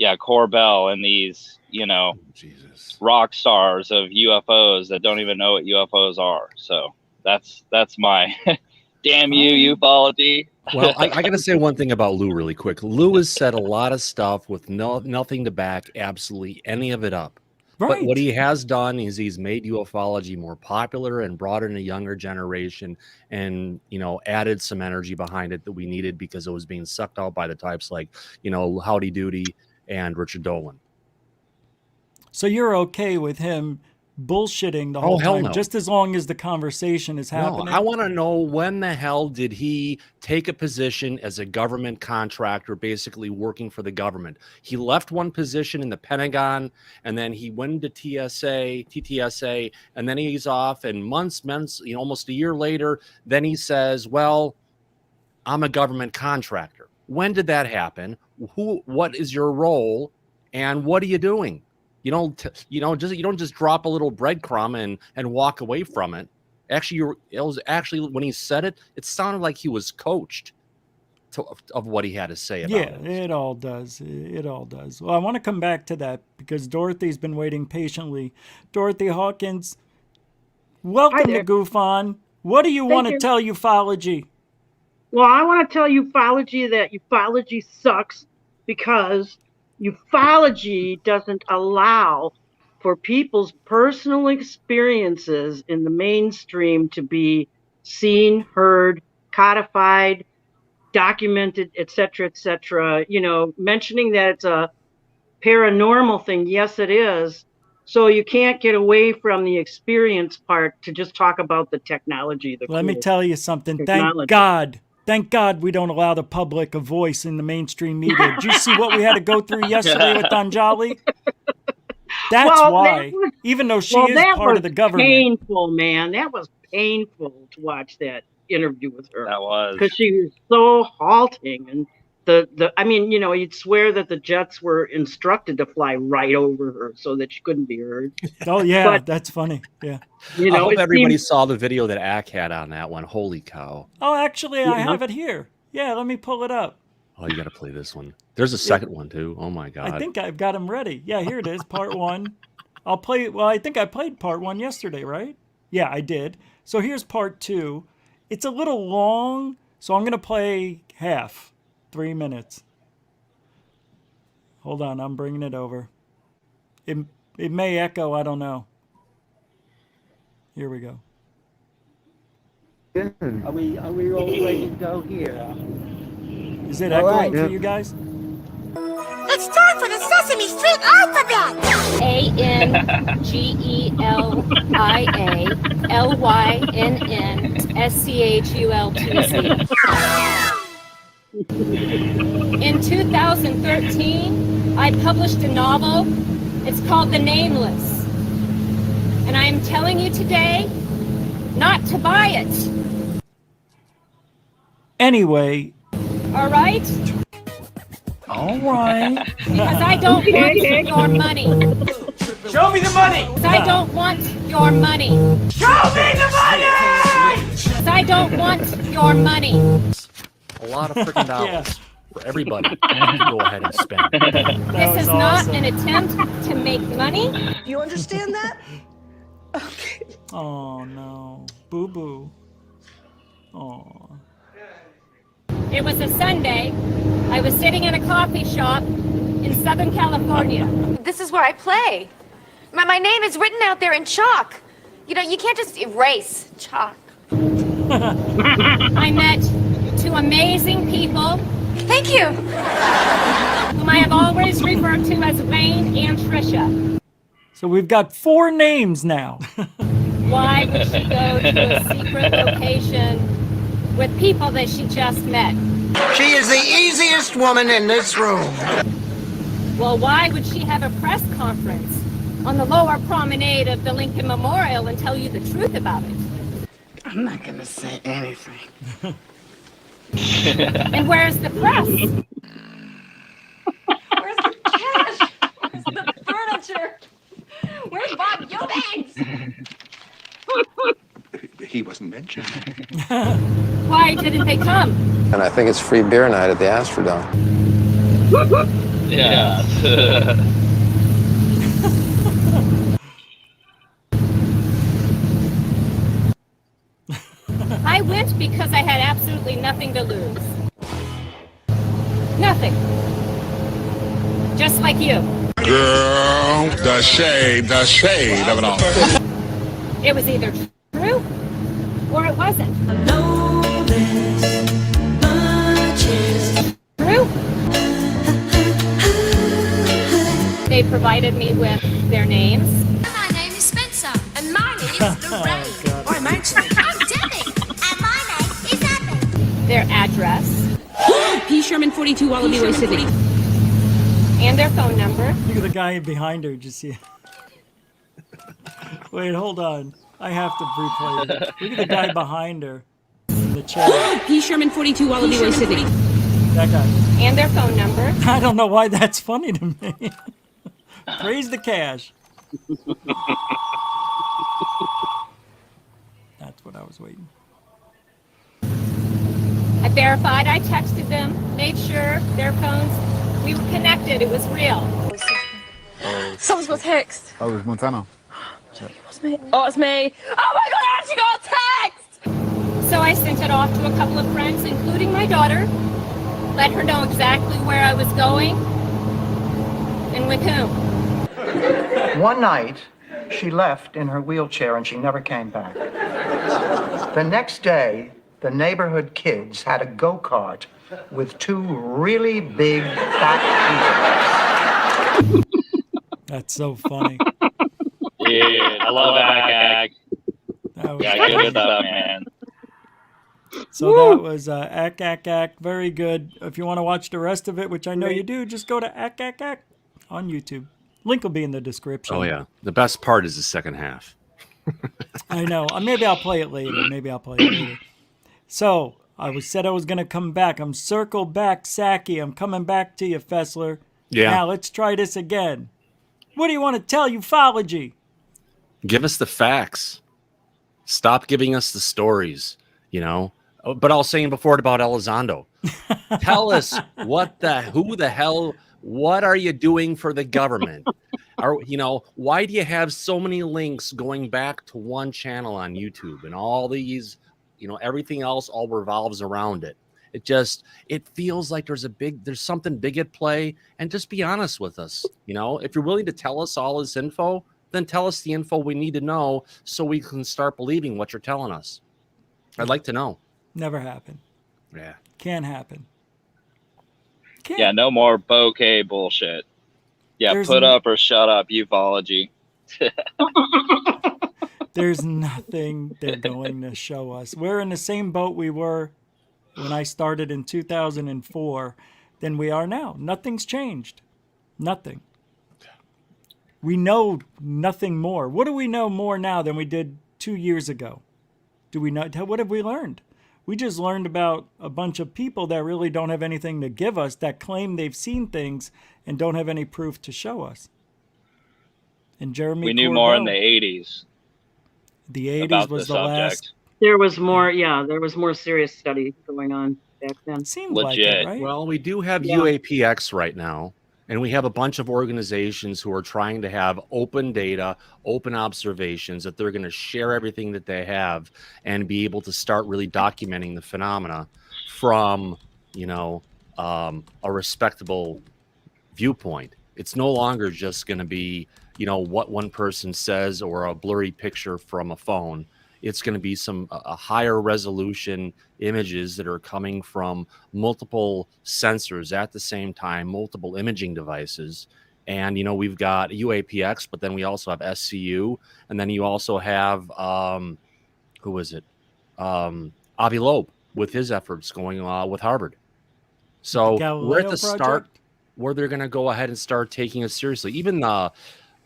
L: Corbell and these, you know, rock stars of UFOs that don't even know what UFOs are. So that's my damn you, ufology.
K: Well, I got to say one thing about Lou really quick. Lou has said a lot of stuff with nothing to back absolutely any of it up.
I: Right.
K: But what he has done is he's made ufology more popular and brought in a younger generation and, you know, added some energy behind it that we needed because it was being sucked out by the types like, you know, Howdy Doody and Richard Dolan.
I: So you're okay with him bullshitting the whole time,
K: no.
I: just as long as the conversation is happening?
K: No, I want to know, when the hell did he take a position as a government contractor, basically working for the government? He left one position in the Pentagon, and then he went to TTSA, and then he's off, and months, you know, almost a year later, then he says, well, I'm a government contractor. When did that happen? What is your role, and what are you doing? You don't just drop a little breadcrumb and walk away from it. Actually, when he said it, it sounded like he was coached of what he had to say about it.
I: Yeah, it all does. It all does. Well, I want to come back to that because Dorothy's been waiting patiently. Dorothy Hawkins, welcome to GUFON. What do you want to tell ufology?
M: Well, I want to tell ufology that ufology sucks because ufology doesn't allow for people's personal experiences in the mainstream to be seen, heard, codified, documented, etc., etc. You know, mentioning that it's a paranormal thing, yes, it is. So you can't get away from the experience part to just talk about the technology.
I: Let me tell you something. Thank God Thank God we don't allow the public a voice in the mainstream media. Did you see what we had to go through yesterday with Anjali? That's why, even though she is part of the government.
M: Painful, man. That was painful to watch that interview with her.
L: That was.
M: Because she was so halting. And I mean, you know, you'd swear that the jets were instructed to fly right over her so that she couldn't be heard.
I: Oh, yeah, that's funny. Yeah.
M: You know,
K: I hope everybody saw the video that Ack had on that one. Holy cow.
I: Oh, actually, I have it here. Yeah, let me pull it up.
K: Oh, you got to play this one. There's a second one, too. Oh, my God.
I: I think I've got them ready. Yeah, here it is, part 1. I'll play, well, I think I played part 1 yesterday, right? Yeah, I did. So here's part 2. It's a little long, so I'm going to play half, 3 minutes. Hold on, I'm bringing it over. It may echo, I don't know. Here we go.
N: Are we all ready to go here?
I: Is it echoing for you guys?
O: It's time for the Sesame Street alphabet!
P: ANGELIALYNNSCHULTZ. In 2013, I published a novel. It's called The Nameless. And I am telling you today not to buy it.
I: Anyway.
P: All right?
I: All right.
P: Because I don't want your money.
O: Show me the money!
P: Because I don't want your money.
O: Show me the money!
P: Because I don't want your money.
K: A lot of freaking dollars for everybody to go ahead and spend.
P: This is not an attempt to make money.
O: You understand that?
I: Oh, no. Boo-boo. Oh.
P: It was a Sunday. I was sitting in a coffee shop in Southern California.
Q: This is where I play. My name is written out there in chalk. You know, you can't just erase chalk.
P: I met 2 amazing people.
Q: Thank you.
P: Whom I have always referred to as Wayne and Trisha.
I: So we've got 4 names now.
P: Why would she go to a secret location with people that she just met?
O: She is the easiest woman in this room.
P: Well, why would she have a press conference on the lower promenade of the Lincoln Memorial and tell you the truth about it?
O: I'm not gonna say anything.
P: And where's the press?
Q: Where's the cash? Where's the furniture? Where's Bob Eubanks?
R: He wasn't mentioned.
P: Why didn't they come?
S: And I think it's free beer night at the Astrodome.
L: Yeah.
P: I went because I had absolutely nothing to lose. Nothing. Just like you.
E: Girl, the shade of it all.
P: It was either true or it wasn't. True. They provided me with their names.
Q: My name is Spencer, and my name is Lorraine. I'm Anjali. I'm Debbie, and my name is Abby.
P: Their address.
T: P. Sherman 42, Wallaby Way City.
P: And their phone number.
I: Look at the guy behind her. Just see. Wait, hold on. I have to replay it. Look at the guy behind her in the chair.
T: P. Sherman 42, Wallaby Way City.
I: That guy.
P: And their phone number.
I: I don't know why that's funny to me. Praise the cash. That's what I was waiting.
P: I verified, I texted them, made sure their phones, we were connected, it was real.
Q: Someone's got text.
R: Oh, it was Montana.
Q: It's me. Oh, it's me. Oh my God, I actually got a text!
P: So I sent it off to a couple of friends, including my daughter, let her know exactly where I was going and with whom.
U: One night, she left in her wheelchair and she never came back. The next day, the neighborhood kids had a go-kart with 2 really big fat wheels.
I: That's so funny.
L: Yeah, I love Ag. Yeah, good stuff, man.
I: So
M: Woo!
I: that was Ack. Very good. If you want to watch the rest of it, which I know you do, just go to Ack on YouTube. Link will be in the description.
K: Oh yeah, the best part is the second half.
I: I know. Maybe I'll play it later. So I said I was going to come back. I'm circle back, Saki. I'm coming back to you, Fessler.
K: Yeah.
I: Now let's try this again. What do you want to tell ufology?
K: Give us the facts. Stop giving us the stories, you know. But I was saying before about Elizondo. Tell us who the hell, what are you doing for the government? Why do you have so many links going back to one channel on YouTube and all these, everything else all revolves around it. It feels like there's something big at play, and just be honest with us. If you're willing to tell us all this info, then tell us the info we need to know so we can start believing what you're telling us. I'd like to know.
I: Never happened.
K: Yeah.
I: Can't happen.
L: Yeah, no more bouquet bullshit. Yeah,
I: There's
L: put up or shut up, ufology.
I: There's nothing they're going to show us. We're in the same boat we were when I started in 2004 than we are now. Nothing's changed. Nothing. We know nothing more. What do we know more now than we did 2 years ago? Do we know? What have we learned? We just learned about a bunch of people that really don't have anything to give us, that claim they've seen things and don't have any proof to show us. And Jeremy
L: We knew
I: Corbell,
L: more in the 80s.
I: The 80s was the last.
M: There was more, there was more serious study going on back then.
I: Seemed like it, right?
K: Well, we do have UAPX right now, and we have a bunch of organizations who are trying to have open data, open observations, that they're going to share everything that they have and be able to start really documenting the phenomena from, a respectable viewpoint. It's no longer just going to be, what one person says or a blurry picture from a phone. It's going to be a higher resolution images that are coming from multiple sensors at the same time, multiple imaging devices. And, we've got UAPX, but then we also have SCU. And then you also have, who is it? Avi Loeb with his efforts going with Harvard. So we're at the start where they're going to go ahead and start taking it seriously. Even the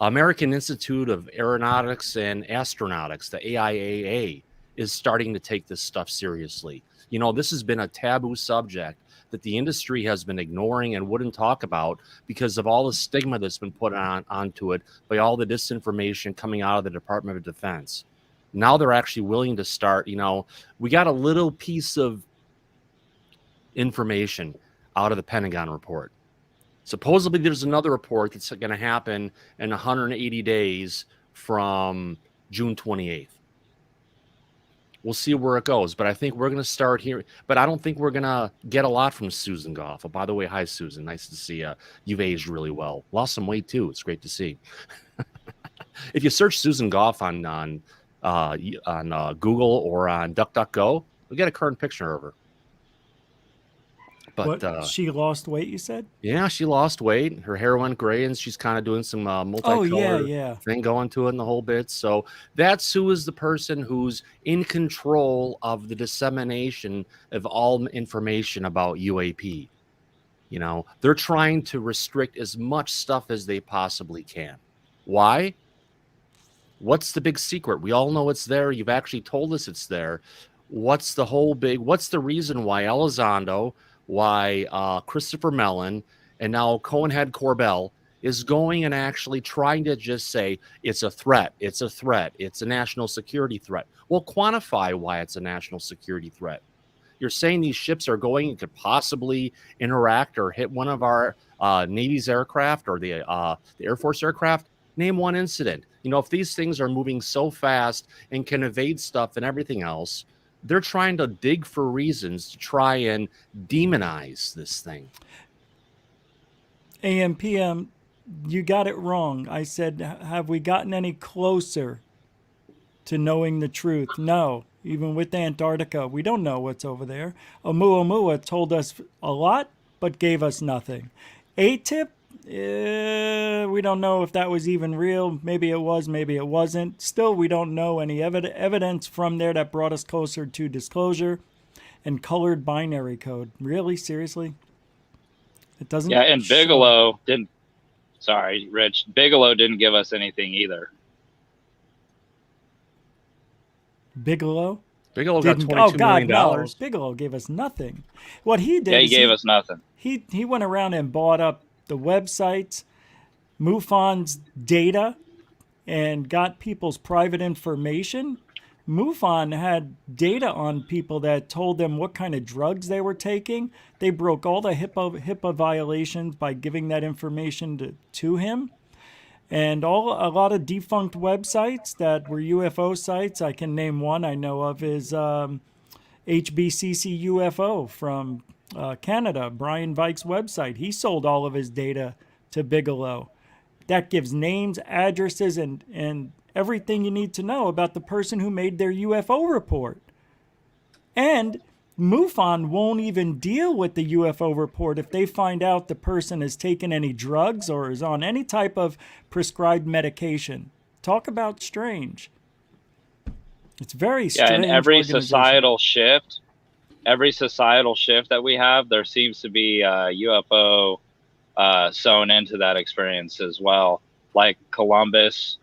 K: American Institute of Aeronautics and Astronautics, the AIAA, is starting to take this stuff seriously. This has been a taboo subject that the industry has been ignoring and wouldn't talk about because of all the stigma that's been put onto it by all the disinformation coming out of the Department of Defense. Now they're actually willing to start, we got a little piece of information out of the Pentagon report. Supposedly there's another report that's going to happen in 180 days from June 28th. We'll see where it goes, but I think we're going to start here. But I don't think we're going to get a lot from Susan Goff. Oh, by the way, hi, Susan. Nice to see you. You've aged really well. Lost some weight, too. It's great to see. If you search Susan Goff on Google or on DuckDuckGo, you'll get a current picture of her. But
I: she lost weight, you said?
K: Yeah, she lost weight. Her hair went gray, and she's kind of doing some multicolor thing going to it and the whole bit. So that's who is the person who's in control of the dissemination of all information about UAP. They're trying to restrict as much stuff as they possibly can. Why? What's the big secret? We all know it's there. You've actually told us it's there. What's the reason why Elizondo, why Christopher Mellon, and now Conehead Corbell is going and actually trying to just say it's a threat, it's a national security threat. Well, quantify why it's a national security threat. You're saying these ships are going and could possibly interact or hit one of our Navy's aircraft or the Air Force aircraft. Name one incident. If these things are moving so fast and can evade stuff and everything else, they're trying to dig for reasons to try and demonize this thing.
I: AM, PM, you got it wrong. I said, have we gotten any closer to knowing the truth? No. Even with Antarctica, we don't know what's over there. Oumuamua told us a lot, but gave us nothing. ATIP, we don't know if that was even real. Maybe it was, maybe it wasn't. Still, we don't know any evidence from there that brought us closer to disclosure. and colored binary code. Really? Seriously? It doesn't.
L: Yeah, and
I: show-
L: Bigelow didn't. Sorry, Rich. Bigelow didn't give us anything either.
I: Bigelow?
K: Bigelow got
I: Didn't-
K: $22 million.
I: No. Bigelow gave us nothing. What he did
L: Yeah, he
I: is
L: gave us nothing.
I: He went around and bought up the websites, MUFON's data, and got people's private information. MUFON had data on people that told them what kind of drugs they were taking. They broke all the HIPAA violations by giving that information to him. And a lot of defunct websites that were UFO sites, I can name one I know of, is HBCC UFO from Canada, Brian Vike's website. He sold all of his data to Bigelow. That gives names, addresses, and everything you need to know about the person who made their UFO report. And MUFON won't even deal with the UFO report if they find out the person has taken any drugs or is on any type of prescribed medication. Talk about strange. It's very strange.
L: Yeah, and every
I: organization.
L: societal shift that we have, there seems to be a UFO sewn into that experience as well. Like Columbus,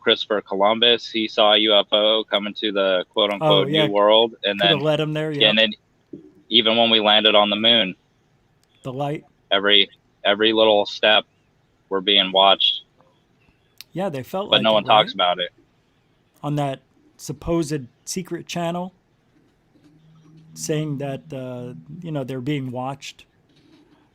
L: Christopher Columbus, he saw a UFO coming to the quote unquote New World, and
I: Could
L: then
I: have let him there. Yeah.
L: and then even when we landed on the moon,
I: the light.
L: every little step, we're being watched.
I: Yeah, they felt
L: but
I: like
L: no
I: it,
L: one talks
I: right?
L: about it.
I: On that supposed secret channel, saying that they're being watched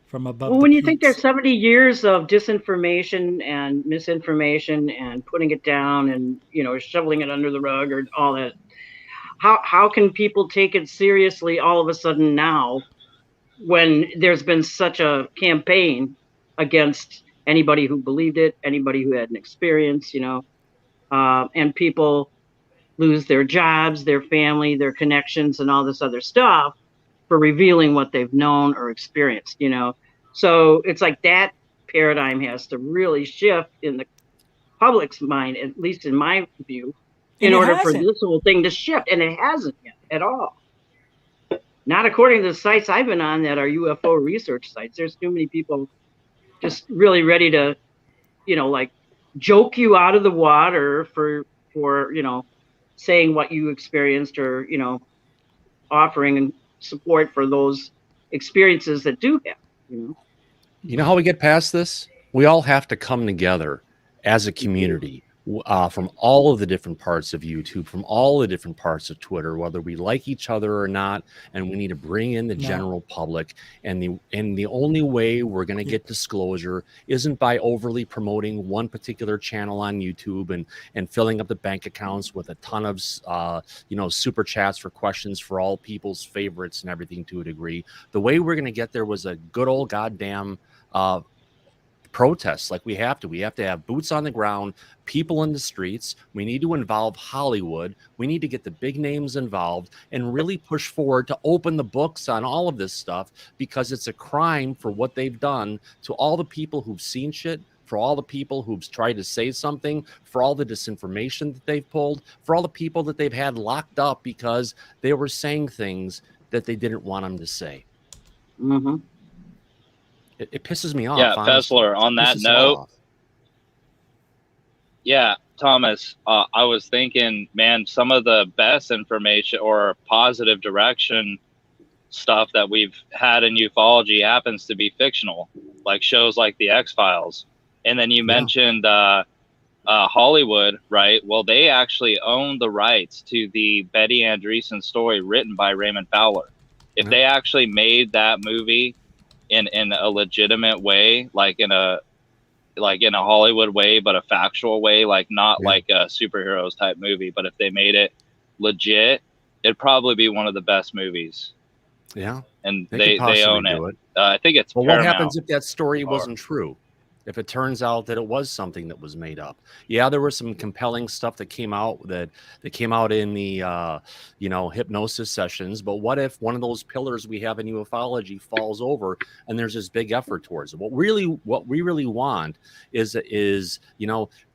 I: from above.
M: Well,
I: the
M: when you think
I: peaks.
M: there's 70 years of disinformation and misinformation and putting it down and shoveling it under the rug or all that, how can people take it seriously all of a sudden now when there's been such a campaign against anybody who believed it, anybody who had an experience, and people lose their jobs, their family, their connections, and all this other stuff for revealing what they've known or experienced, So it's like that paradigm has to really shift in the public's mind, at least in my view, in order for this whole thing to shift. And it hasn't yet at all. Not according to the sites I've been on that are UFO research sites. There's too many people just really ready to, like joke you out of the water for saying what you experienced or, offering support for those experiences that do happen,
K: You know how we get past this? We all have to come together as a community from all of the different parts of YouTube, from all the different parts of Twitter, whether we like each other or not, and we need to bring in the general public. And the only way we're going to get disclosure isn't by overly promoting one particular channel on YouTube and filling up the bank accounts with a ton of super chats for questions for all people's favorites and everything to a degree. The way we're going to get there was a good old goddamn protests. Like we have to have boots on the ground, people in the streets. We need to involve Hollywood. We need to get the big names involved and really push forward to open the books on all of this stuff, because it's a crime for what they've done to all the people who've seen shit, for all the people who've tried to say something, for all the disinformation that they've pulled, for all the people that they've had locked up because they were saying things that they didn't want them to say.
M: Mm-hmm.
K: It pisses me off.
L: Yeah,
K: honestly.
L: Fessler, on that note, yeah, Thomas, I was thinking, man, some of the best information or positive direction stuff that we've had in ufology happens to be fictional, like shows like the X-Files. And then you mentioned Hollywood, right? Well, they actually own the rights to the Betty Andreessen story written by Raymond Fowler. If they actually made that movie in a legitimate way, like in a Hollywood way, but a factual way, like not like a superheroes type movie, but if they made it legit, it'd probably be one of the best movies.
K: Yeah.
L: And they own it. I think it's
K: Well,
L: Paramount.
K: what happens if that story wasn't true? if it turns out that it was something that was made up. Yeah, there was some compelling stuff that came out in the hypnosis sessions, but what if one of those pillars we have in ufology falls over and there's this big effort towards it? What we really want is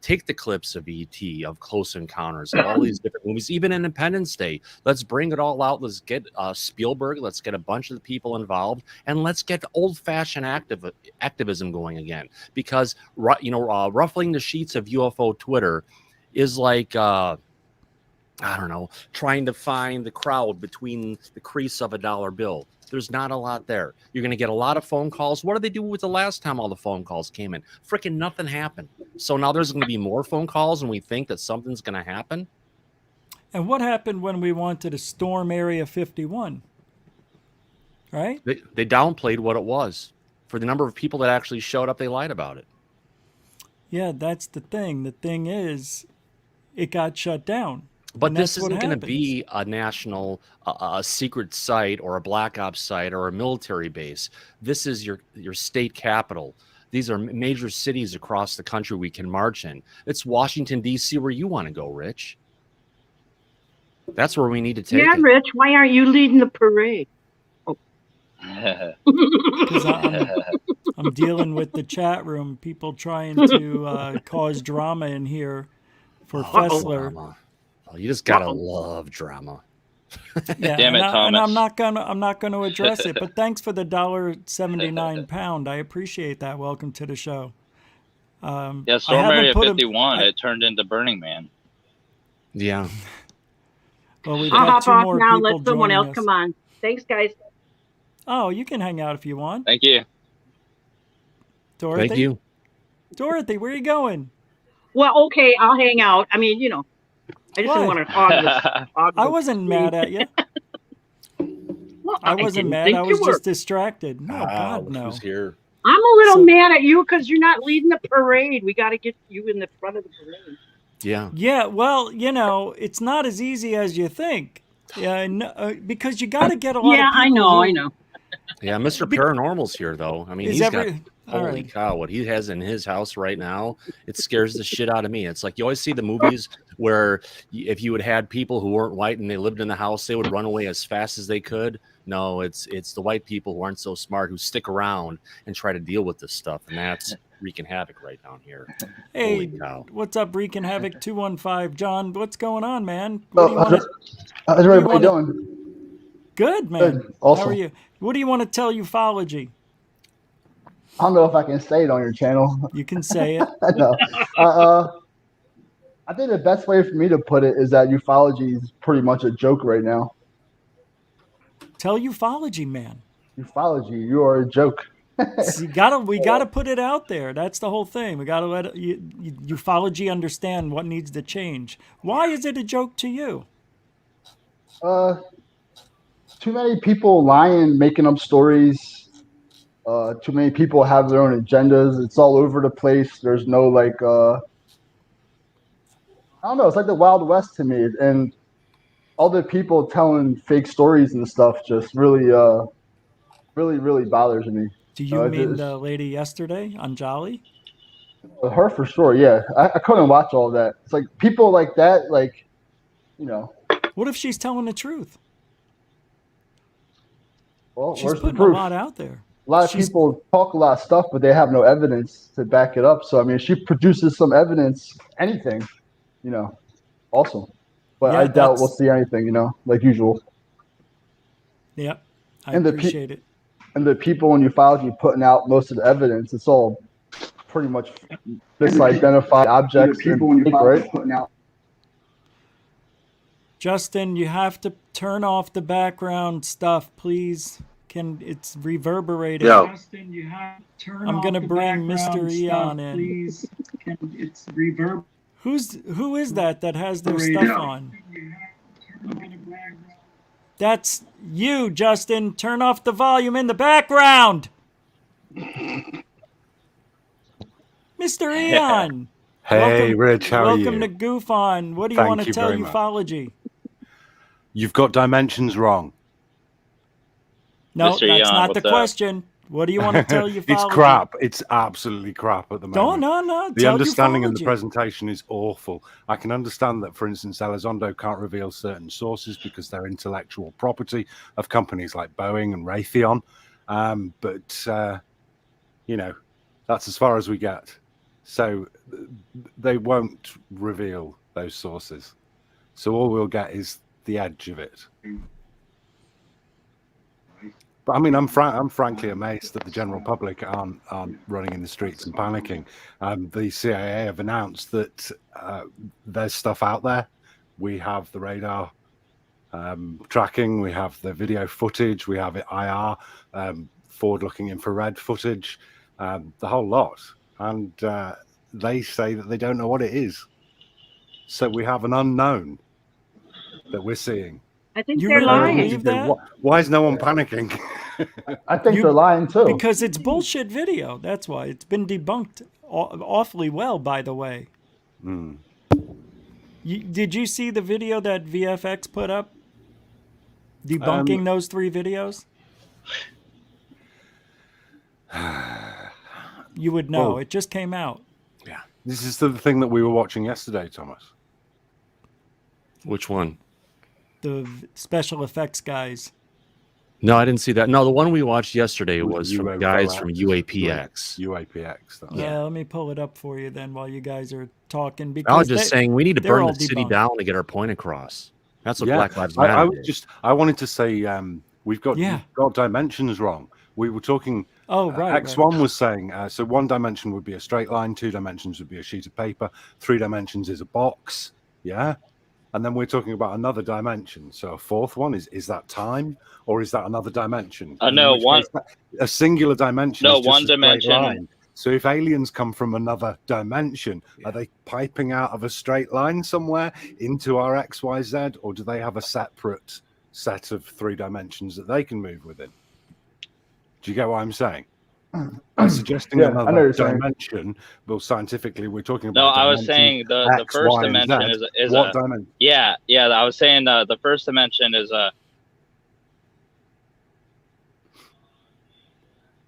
K: take the clips of ET, of Close Encounters, of all these different movies, even Independence Day. Let's bring it all out. Let's get Spielberg. Let's get a bunch of the people involved, and let's get old-fashioned activism going again. Because ruffling the sheets of UFO Twitter is like trying to find the crowd between the crease of a dollar bill. There's not a lot there. You're going to get a lot of phone calls. What did they do with the last time all the phone calls came in? Freaking nothing happened. So now there's going to be more phone calls, and we think that something's going to happen.
I: And what happened when we wanted to storm Area 51? Right?
K: They downplayed what it was. For the number of people that actually showed up, they lied about it.
I: Yeah, that's the thing. The thing is, it got shut down.
K: But this isn't going to be a national, a secret site or a black ops site or a military base. This is your state capital. These are major cities across the country we can march in. It's Washington, D.C., where you want to go, Rich. That's where we need to take it.
M: Yeah, Rich, why aren't you leading the parade?
I: Because I'm dealing with the chat room, people trying to cause drama in here for Fessler.
K: Oh, you just gotta love drama.
I: Yeah,
L: Damn it, Thomas.
I: And I'm not gonna address it. But thanks for the $1.79 pound. I appreciate that. Welcome to the show.
L: Yeah, Storm Area 51. It turned into Burning Man.
K: Yeah.
I: Well, we've
M: I'll
I: got
M: hop
I: two
M: off
I: more
M: now.
I: people
M: Let someone
I: joining
M: else
I: us.
M: come on. Thanks, guys.
I: Oh, you can hang out if you want.
L: Thank you.
I: Dorothy?
K: Thank you.
I: Dorothy, where are you going?
M: Well, okay, I'll hang out. I mean, I just didn't want to hog
I: I wasn't mad at you.
M: Well,
I: I wasn't
M: didn't
I: mad.
M: think
I: I
M: you
I: was
M: were.
I: just distracted. No, God, no.
K: Who's here?
M: I'm a little mad at you because you're not leading the parade. We got to get you in the front of the parade.
K: Yeah.
I: Yeah, well, it's not as easy as you think. Yeah, because you got to get a lot of people.
M: I know.
K: Yeah, Mr. Paranormal's here, though. I mean,
I: Is
K: he's got,
I: all
K: holy
I: right.
K: cow, what he has in his house right now, it scares the shit out of me. It's like you always see the movies where if you had people who weren't white and they lived in the house, they would run away as fast as they could. No, it's the white people who aren't so smart who stick around and try to deal with this stuff, and that's wreaking havoc right down here.
I: Hey,
K: Holy cow.
I: what's up, Wreaking Havoc 215? John, what's going on, man?
R: How's everybody doing?
I: Good, man.
R: Good. Awesome.
I: How are you? What do you want to tell ufology?
R: I don't know if I can say it on your channel.
I: You can say it.
R: No. I think the best way for me to put it is that ufology is pretty much a joke right now.
I: Tell ufology, man.
R: Ufology, you are a joke.
I: We gotta put it out there. That's the whole thing. We gotta let ufology understand what needs to change. Why is it a joke to you?
R: Too many people lying, making up stories. Too many people have their own agendas. It's all over the place. There's no I don't know. It's like the Wild West to me, and all the people telling fake stories and stuff just really bothers me.
I: Do you mean the lady yesterday, Anjali?
R: Her for sure, yeah. I couldn't watch all that. It's like people like that,
I: What if she's telling the truth?
R: Well,
I: She's
R: where's the
I: putting
R: proof?
I: a lot out there.
R: A lot of people talk a lot of stuff, but they have no evidence to back it up. So, I mean, if she produces some evidence, anything, awesome. But
I: Yeah,
R: I doubt we'll see anything, like usual.
I: Yep, I
R: And
I: appreciate it.
R: And the people in ufology putting out most of the evidence, it's all pretty much misidentified objects. People and in fake, ufology right? putting out.
I: Justin, you have to turn off the background stuff, please. It's reverberating.
R: Yo.
I: Justin, you have to turn I'm gonna bring Mr. Eon in. Please. It's reverb. Who is that has their stuff on? That's you, Justin. Turn off the volume in the background. Mr. Eon.
V: Hey, Rich, how are you?
I: Welcome to GUFON. What do you
V: Thank
I: want to
V: you
I: tell
V: very much.
I: ufology?
V: You've got dimensions wrong.
I: No,
L: Mr.
I: that's
L: Eon,
I: not the
L: what's up?
I: question. What do you want to tell ufology?
V: It's crap. It's absolutely crap at the moment.
I: No.
V: The understanding and the presentation is awful. I can understand that, for instance, Elizondo can't reveal certain sources because they're intellectual property of companies like Boeing and Raytheon. But you know, that's as far as we get. So they won't reveal those sources. So all we'll get is the edge of it. But I mean, I'm frankly amazed that the general public aren't running in the streets and panicking. The CIA have announced that there's stuff out there. We have the radar tracking, we have the video footage, we have IR, forward-looking infrared footage, the whole lot. And they say that they don't know what it is. So we have an unknown that we're seeing.
M: I think they're lying.
V: Why is no one panicking?
R: I think they're lying too.
I: Because it's bullshit video. That's why. It's been debunked awfully well, by the way.
V: Mm.
I: Did you see the video that VFX put up? Debunking those 3 videos? You would know.
V: Well,
I: it just came out.
V: Yeah. This is the thing that we were watching yesterday, Thomas.
K: Which one?
I: The special effects guys.
K: No, I didn't see that. No, the one we watched yesterday was from guys from UAPX.
V: UAPX.
I: Yeah, let me pull it up for you then while you guys are talking.
K: I
I: Because
K: was just saying we need to burn the city
I: debunked.
K: down to get our point across. That's what Black Lives Matter
V: I
K: is.
V: wanted to say we've got dimensions wrong. We were talking.
I: Oh, right.
V: X1 was saying so 1 dimension would be a straight line, 2 dimensions would be a sheet of paper, 3 dimensions is a box. Yeah. And then we're talking about another dimension. So a 4th one is that time, or is that another dimension?
L: No, one.
V: A singular dimension.
L: No,
V: is just
L: one
V: a straight
L: dimension.
V: line. So if aliens come from another dimension, are they piping out of a straight line somewhere into our XYZ, or do they have a separate set of 3 dimensions that they can move within? Do you get what I'm saying? By suggesting another dimension, well, scientifically, we're talking about.
L: No, I was saying the first dimension is
V: what
L: a
V: dimension?
L: Yeah. I was saying the first dimension is a.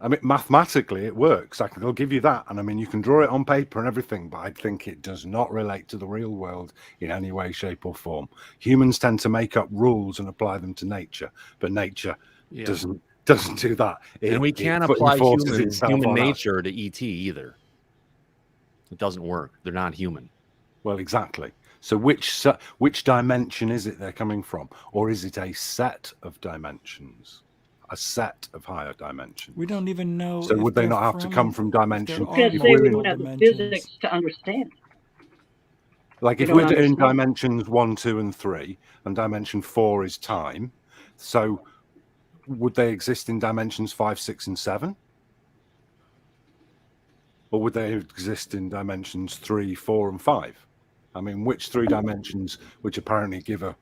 V: I mean, mathematically, it works. I'll give you that, and I mean, you can draw it on paper and everything, but I think it does not relate to the real world in any way, shape, or form. Humans tend to make up rules and apply them to nature, but nature doesn't do that.
K: And we can't apply human nature to ET either. It doesn't work. They're not human.
V: Well, exactly. So which dimension is it they're coming from? Or is it a set of dimensions? A set of higher dimensions?
I: We don't even know.
V: So would they not have to come from dimension?
M: Because they wouldn't have the physics to understand.
V: Like if we're in dimensions 1, 2, and 3, and dimension 4 is time, so would they exist in dimensions 5, 6, and 7? Or would they exist in dimensions 3, 4, and 5? I mean, which 3 dimensions, which apparently give a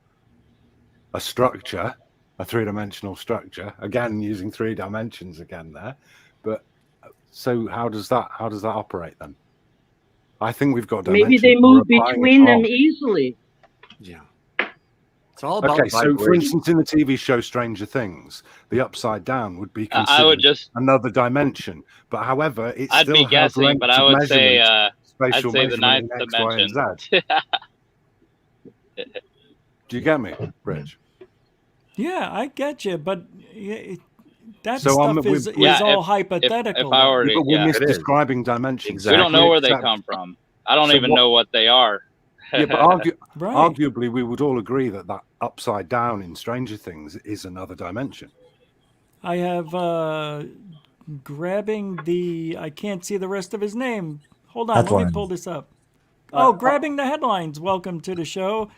V: structure, a 3-dimensional structure, again using 3 dimensions again there. But so how does that operate then? I think we've got
M: maybe they move between them easily.
K: Yeah. It's all about
V: okay, so for instance, in the TV show Stranger Things, the upside down would be considered another dimension. But however,
L: I'd be guessing, but I would say I'd say the 9th dimension.
V: Do you get me, Rich?
I: Yeah, I get you, but that
V: So
I: stuff is all hypothetical.
L: If I were to,
V: but we're misdescribing dimensions.
L: Exactly. We don't know where they come from. I don't even know what they are.
V: Yeah, but arguably, we would all agree that upside down in Stranger Things is another dimension.
I: I have grabbing the. I can't see the rest of his name. Hold on, let me pull this up. Oh, grabbing the headlines. Welcome to the show.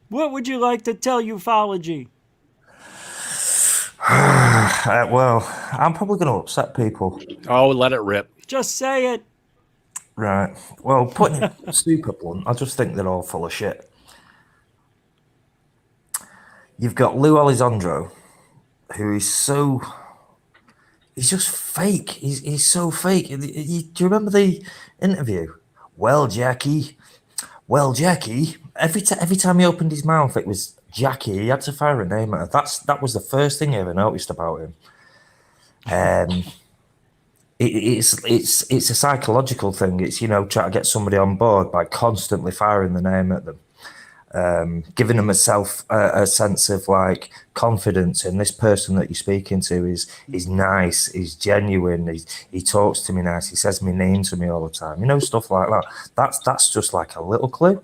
I: What would you like to tell ufology?
B: Well, I'm probably going to upset people.
K: Oh, let it rip.
I: Just say it.
B: Right. Well, putting it super blunt, I just think they're all full of shit. You've got Lou Alessandro, who is so... He's just fake. He's so fake. Do you remember the interview? Well, Jackie. Every time he opened his mouth, it was Jackie. He had to fire a name at her. That was the first thing I ever noticed about him. it's a psychological thing. It's, you know, try to get somebody on board by constantly firing the name at them, giving them a sense of like confidence in this person that you're speaking to is nice, he's genuine, he talks to me nice, he says my name to me all the time, you know, stuff like that. That's just like a little clue.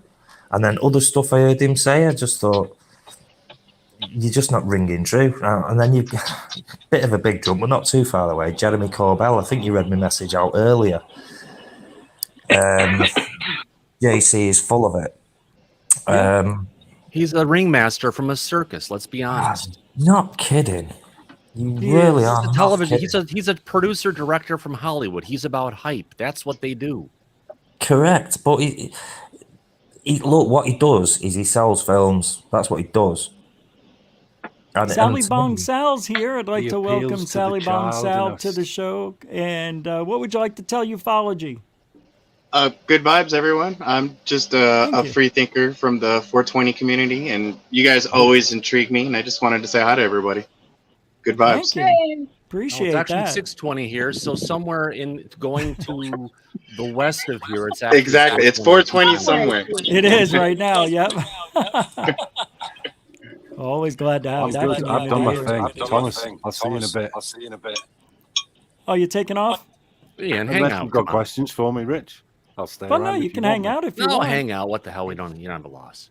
B: And then other stuff I heard him say, I just thought, you're just not ringing true. And then you've got a bit of a big jump, but not too far away. Jeremy Corbell, I think you read my message out earlier. JC is full of it.
K: He's a ringmaster from a circus. Let's be honest.
B: Not kidding. You really are.
K: He's a television. He's a producer director from Hollywood. He's about hype. That's what they do.
B: Correct, but he look, what he does is he sells films. That's what he does.
I: Sally Bong Sal's here. I'd like
V: He
I: to welcome
V: appeals to
I: Sally
V: the
I: Bong
V: child
I: Sal
V: in
I: to
V: us.
I: the show. And what would you like to tell ufology?
C: Good vibes, everyone. I'm just a free thinker from the 420 community, and you guys always intrigue me, and I just wanted to say hi to everybody. Good vibes.
I: Thank you. Appreciate
K: it's actually
I: that.
K: 6:20 here, so somewhere in going to the west of here, it's actually
C: Exactly. It's 420 somewhere.
I: It is right now. Yep. Always glad to have that.
V: I've done my
I: community.
V: thing. Thomas, I'll see you in a bit.
I: Oh, you taking off?
K: Yeah, and hang
V: Unless
K: out.
V: you've got
K: come on.
V: questions for me, Rich. I'll stay
I: Well,
V: around.
I: no, you
V: if
I: can
V: want
I: hang
V: me.
I: out if you
K: No,
I: want.
K: hang out. What the hell? You don't have a loss.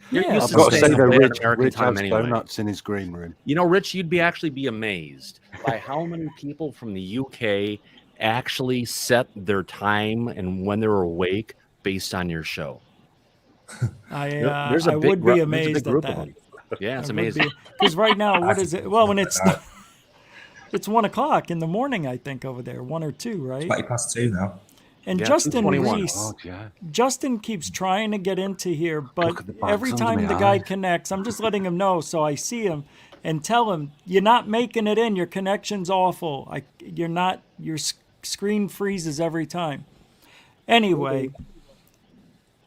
K: You're
I: Yeah,
K: used
V: I've
K: to
V: got to
K: staying
V: say though,
K: away at
V: Rich
K: American time
V: has
K: anyway.
V: donuts in his green room.
K: You know, Rich, you'd be amazed by how many people from the UK actually set their time and when they're awake based on your show.
I: I
K: There's a big
I: would
K: group-
I: be
K: there's a big
I: amazed at
K: group of
I: that.
K: them. Yeah, it's amazing.
I: Because right now, what is it? Well, when it's 1 o'clock in the morning, I think over there, 1 or 2, right?
B: 2 now.
I: And
K: Yeah,
I: Justin
K: 2:21.
I: Reese,
V: Oh, yeah.
I: Justin keeps trying to get into here, but
V: Look at the box
I: every
V: under
I: time
V: my
I: the guy
V: eye.
I: connects, I'm just letting him know. So I see him and tell him, "You're not making it in. Your connection's awful. You're not. Your screen freezes every time." Anyway,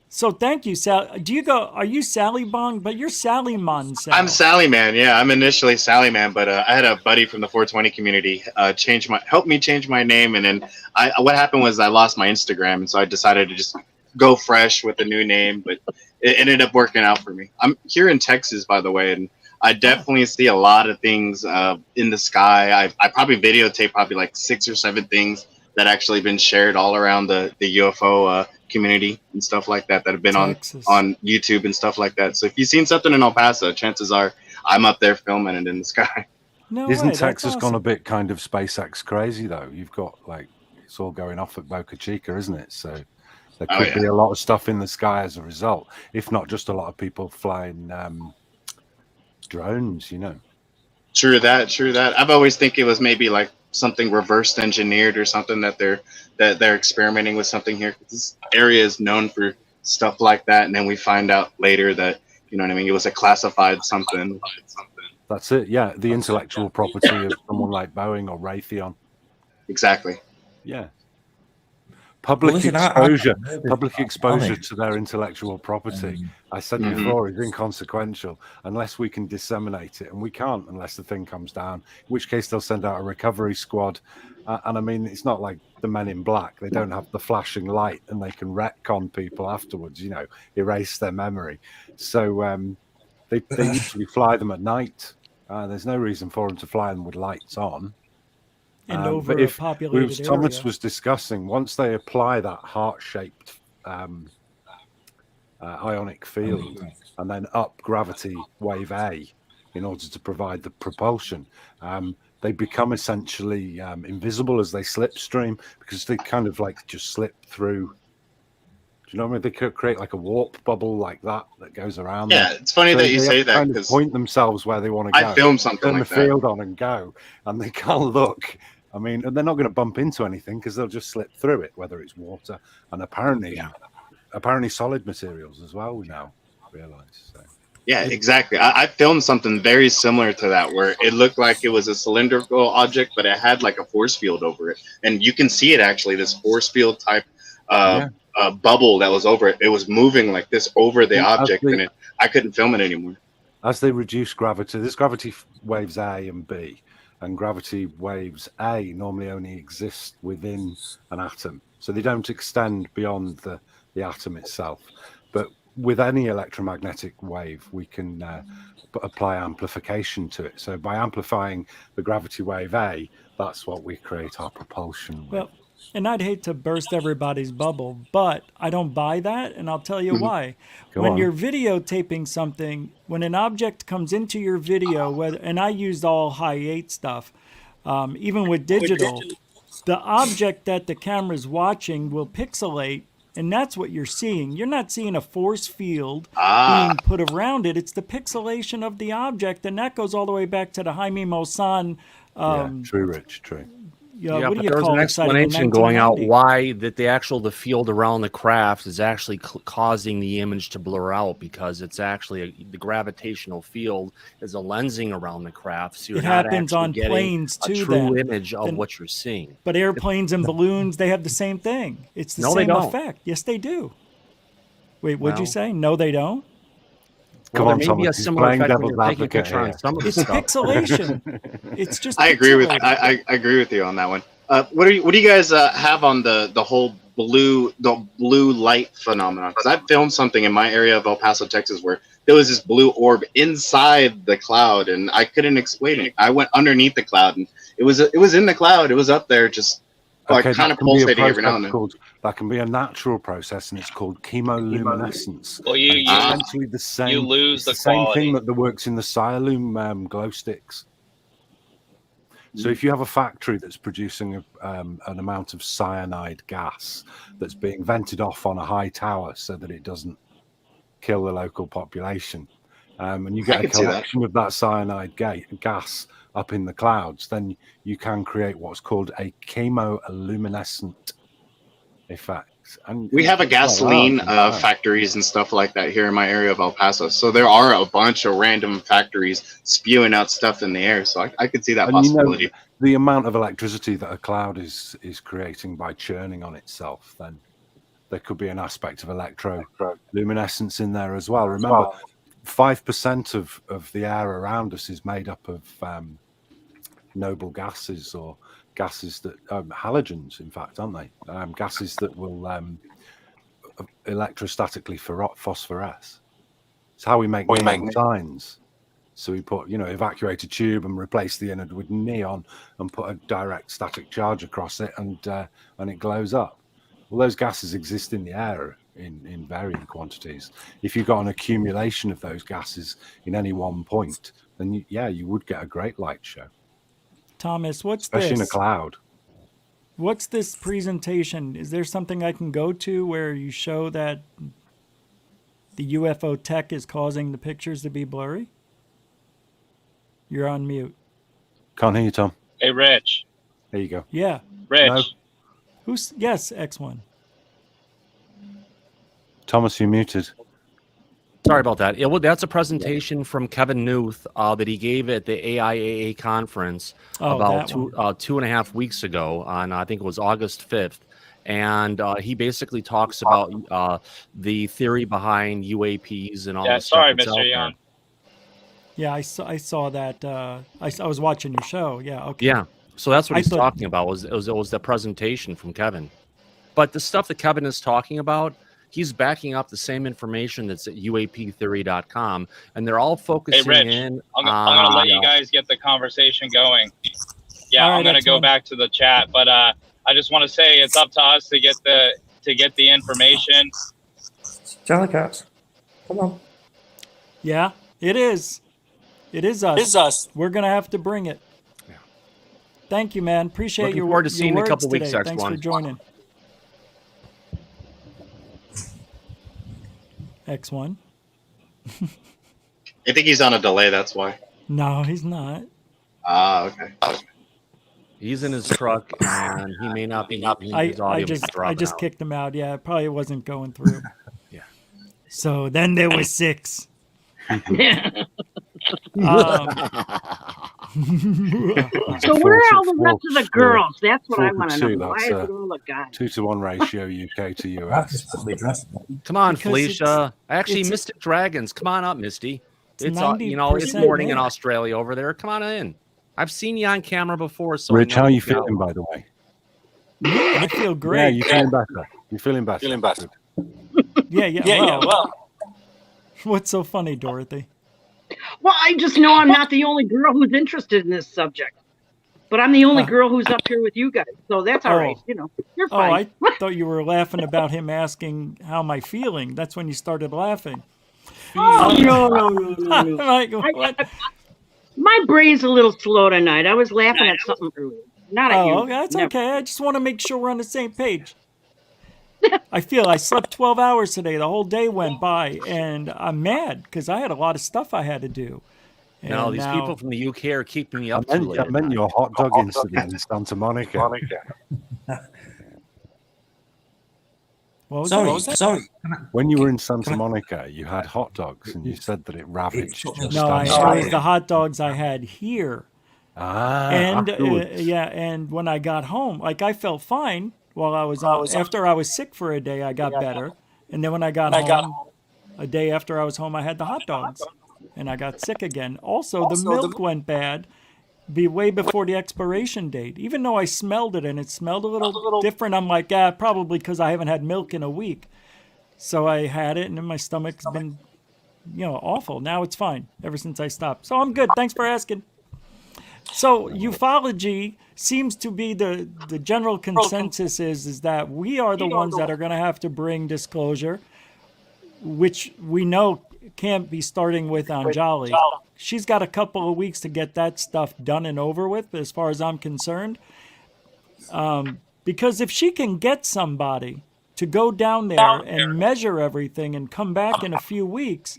I: so thank you, Sal. Are you Sally Bong? But you're Sally Mon Sal.
C: I'm Sally Man. Yeah, I'm initially Sally Man, but I had a buddy from the 420 community help me change my name, and then what happened was I lost my Instagram, and so I decided to just go fresh with a new name. But it ended up working out for me. I'm here in Texas, by the way, and I definitely see a lot of things in the sky. I probably videotaped probably like 6 or 7 things that actually been shared all around the UFO community and stuff like that have been on YouTube and stuff like that. So if you've seen something in El Paso, chances are I'm up there filming it in the sky.
I: No
V: Isn't
I: way,
V: Texas
I: that's
V: gone a
I: awesome.
V: bit kind of SpaceX crazy though? You've got like it's all going off at Boca Chica, isn't it? So there
C: Oh,
V: could
C: yeah.
V: be a lot of stuff in the sky as a result, if not just a lot of people flying drones. You know.
C: True that. I've always think it was maybe like something reversed engineered or something that they're experimenting with something here. This area is known for stuff like that, and then we find out later that, you know what I mean, it was a classified something.
V: That's it. Yeah, the intellectual property of someone like Boeing or Raytheon.
C: Exactly.
V: Yeah. Public
B: Well, listen,
V: exposure
B: funny.
V: to their intellectual property, I said
C: Mhm.
V: before, is inconsequential unless we can disseminate it, and we can't unless the thing comes down. In which case, they'll send out a recovery squad, and I mean, it's not like the Men in Black; they don't have the flashing light, and they can retcon people afterwards. You know, erase their memory. So they usually fly them at night. There's no reason for them to fly them with lights on.
I: And over
V: But
I: a
V: if
I: populated
V: Thomas
I: area.
V: was discussing, once they apply that heart-shaped ionic field and then up gravity wave A in order to provide the propulsion, they become essentially invisible as they slipstream, because they kind of like just slip through. Do you know what I mean? They could create like a warp bubble like that goes around.
C: Yeah,
V: them.
C: it's funny that you
V: they
C: say
V: have to
C: that,
V: kind of
C: 'cause
V: point themselves where they want to go.
C: I filmed something
V: turn
C: like
V: the
C: that.
V: field on and go, and they can't look. I mean, and they're not going to bump into anything because they'll just slip through it, whether it's water and apparently solid materials as well. We now realize. So.
C: Yeah, exactly. I filmed something very similar to that, where it looked like it was a cylindrical object, but it had like a force field over it, and you can see it actually. This force field type bubble that was over it. It was moving like this over the object, and I couldn't film it anymore.
V: As they reduce gravity, there's gravity waves A and B. and gravity waves A normally only exist within an atom, so they don't extend beyond the atom itself. But with any electromagnetic wave, we can apply amplification to it. So by amplifying the gravity wave A, that's what we create our propulsion with.
I: Well, and I'd hate to burst everybody's bubble, but I don't buy that, and I'll tell you why.
V: Go
I: When
V: on.
I: you're videotaping something, when an object comes into your video, and I used all high 8 stuff, even with digital, the object that the camera's watching will pixelate, and that's what you're seeing. You're not seeing a force field being put around it. It's the pixelation of the object, and that goes all the way back to the Jaime Maussan.
V: True, Rich, true.
K: Yeah,
I: what
K: but
I: do you
K: there's
I: call
K: an
I: it? Cited in
K: explanation going out
I: 1990.
K: why that the field around the craft is actually causing the image to blur out, because it's actually the gravitational field is a lensing around the craft, so you're
I: It
K: not
I: happens
K: actually
I: on
K: getting
I: planes
K: a
I: too,
K: true
I: then.
K: image of
I: Then-
K: what you're seeing.
I: But airplanes and balloons, they have the same thing. It's the
K: No, they
I: same
K: don't.
I: effect. Yes, they do. Wait, what'd you
K: Well-
I: say? No, they don't?
V: Come
K: Well,
V: on,
K: there may be a
V: Thomas, he's
K: similar
V: playing
K: effect when
V: devil's
K: you're taking a
V: advocate
K: picture on
V: here.
K: some of the
I: It's
K: stuff.
I: pixelation. It's just
C: I agree with
I: pixelated.
C: I agree with you on that one. What do you guys have on the whole blue light phenomenon? Because I filmed something in my area of El Paso, Texas, where there was this blue orb inside the cloud, and I couldn't explain it. I went underneath the cloud, and it was in the cloud. It was up there, just like
V: Okay,
C: kind
V: that
C: of
V: can be a
C: pulsating every now
V: process
C: and then.
V: called- that can be a natural process, and it's called chemoluminescence.
L: Well, you
V: And it's essentially the same.
L: lose
V: it's
L: the
V: same
L: quality.
V: thing that works in the Sialoom glow sticks. So if you have a factory that's producing an amount of cyanide gas that's being vented off on a high tower so that it doesn't kill the local population, and you get a
C: could see that.
V: collection of that cyanide gas up in the clouds, then you can create what's called a chemoluminescent effect. And
C: We have a
V: it's like,
C: gasoline
V: oh,
C: factories and stuff like that here in my area of El Paso. So there are a bunch of random factories spewing out stuff in the air. So I could see that
V: and
C: possibility.
V: you know, the amount of electricity that a cloud is creating by churning on itself, then there could be an aspect of electroluminescence in there as well. Remember, 5% of the air around us is made up of noble gases, or gases that halogens, in fact, aren't they? Gases that will electrostatically phosphoresce. It's how we make neon signs. So we put, evacuate a tube and replace the inner with neon and put a direct static charge across it, and it glows up. Well, those gases exist in the air in varying quantities. If you've got an accumulation of those gases in any one point, then you would get a great light show.
I: Thomas, what's
V: Especially in a
I: this?
V: cloud.
I: What's this presentation? Is there something I can go to where you show that the UFO tech is causing the pictures to be blurry? You're on mute.
V: Can't hear you, Tom.
L: Hey, Rich.
V: There you go.
I: Yeah.
L: Rich.
V: No.
I: Yes, X1.
V: Thomas, you're muted.
K: Sorry about that. That's a presentation from Kevin Newth that he gave at the AIAA conference about 2.5 weeks ago on, I think it was August 5th. And he basically talks about the theory behind UAPs and all this stuff.
L: Sorry,
K: that's out
L: Mr.
K: there.
L: Young.
I: Yeah, I saw that. I was watching your show. Yeah, okay.
K: Yeah, so that's what he's
I: thought-
K: talking about. It was the presentation from Kevin. But the stuff that Kevin is talking about, he's backing up the same information that's at UAPtheory.com, and they're all focusing
L: Hey, Rich.
K: in.
L: I'm going to let you guys get the conversation going. Yeah,
I: All right,
L: I'm going to go
I: excellent.
L: back to the chat, but I just want to say it's up to us to get the information.
B: Jellycats, come on.
I: Yeah, it is. It is us.
D: It's us.
I: We're going to have to bring it.
V: Yeah.
I: Thank you, man. Appreciate
K: Looking
I: your
K: forward to
I: your
K: seeing you in a
I: words
K: couple weeks,
I: today. Thanks for
K: X1.
I: joining. X1?
C: I think he's on a delay. That's why.
I: No, he's not.
C: Okay.
K: He's in his truck, and he may not be. His audio
I: I
K: may be
I: just
K: dropping out.
I: kicked him out. Yeah, it probably wasn't going through.
K: Yeah.
I: So then there was 6.
M: So where are all the rest of the girls? That's what I want to know. Why is it all the guys?
V: 2-to-1 ratio UK to US.
K: Come on,
I: Because
K: Felicia. Actually,
I: it's-
K: Mystic Dragons. Come on up, Misty. It's it's
I: 90%
K: morning in
I: men.
K: Australia over there. Come on in. I've seen you on camera before, so
V: Rich,
K: I know
V: how are you
K: you've got
V: feeling,
K: one.
V: by the way?
I: Me, I feel great.
V: Yeah, you feeling better? You feeling better?
D: Feeling better.
I: Yeah. Well, what's so funny, Dorothy?
M: Well, I just know I'm not the only girl who's interested in this subject, but I'm the only girl who's up here with you guys, so that's all right. You know, you're fine.
I: Oh, I thought you were laughing about him asking how am I feeling. That's when you started laughing.
M: Oh, no.
I: Like, what?
M: My brain's a little slow tonight. I was laughing at something earlier. Not at you.
I: Oh, that's
M: Never.
I: okay. I just want to make sure we're on the same page. I slept 12 hours today. The whole day went by, and I'm mad because I had a lot of stuff I had to do. And
K: No, these people from the UK are keeping me up
V: I
K: too late.
V: meant your hot dog incident in Santa Monica.
I: What was that?
B: Sorry.
V: When you were in Santa Monica, you had hot dogs, and you said that it ravaged your
I: No,
V: stomach.
I: it was the hot dogs I had here. And
V: afterwards.
I: and when I got home, like I felt fine while I was on. After I was sick for a day, I got better. And then when I got home, a day after I was home, I had the hot dogs, and I got sick again. Also, the milk went bad. Way before the expiration date, even though I smelled it and it smelled a little different. I'm like, probably because I haven't had milk in a week. So I had it, and then my stomach's been, awful. Now it's fine ever since I stopped. So I'm good. Thanks for asking. So ufology seems to be the general consensus is that we are the ones that are going to have to bring disclosure, which we know can't be starting with Anjali. She's got a couple of weeks to get that stuff done and over with, as far as I'm concerned. Because if she can get somebody to go down there and measure everything and come back in a few weeks,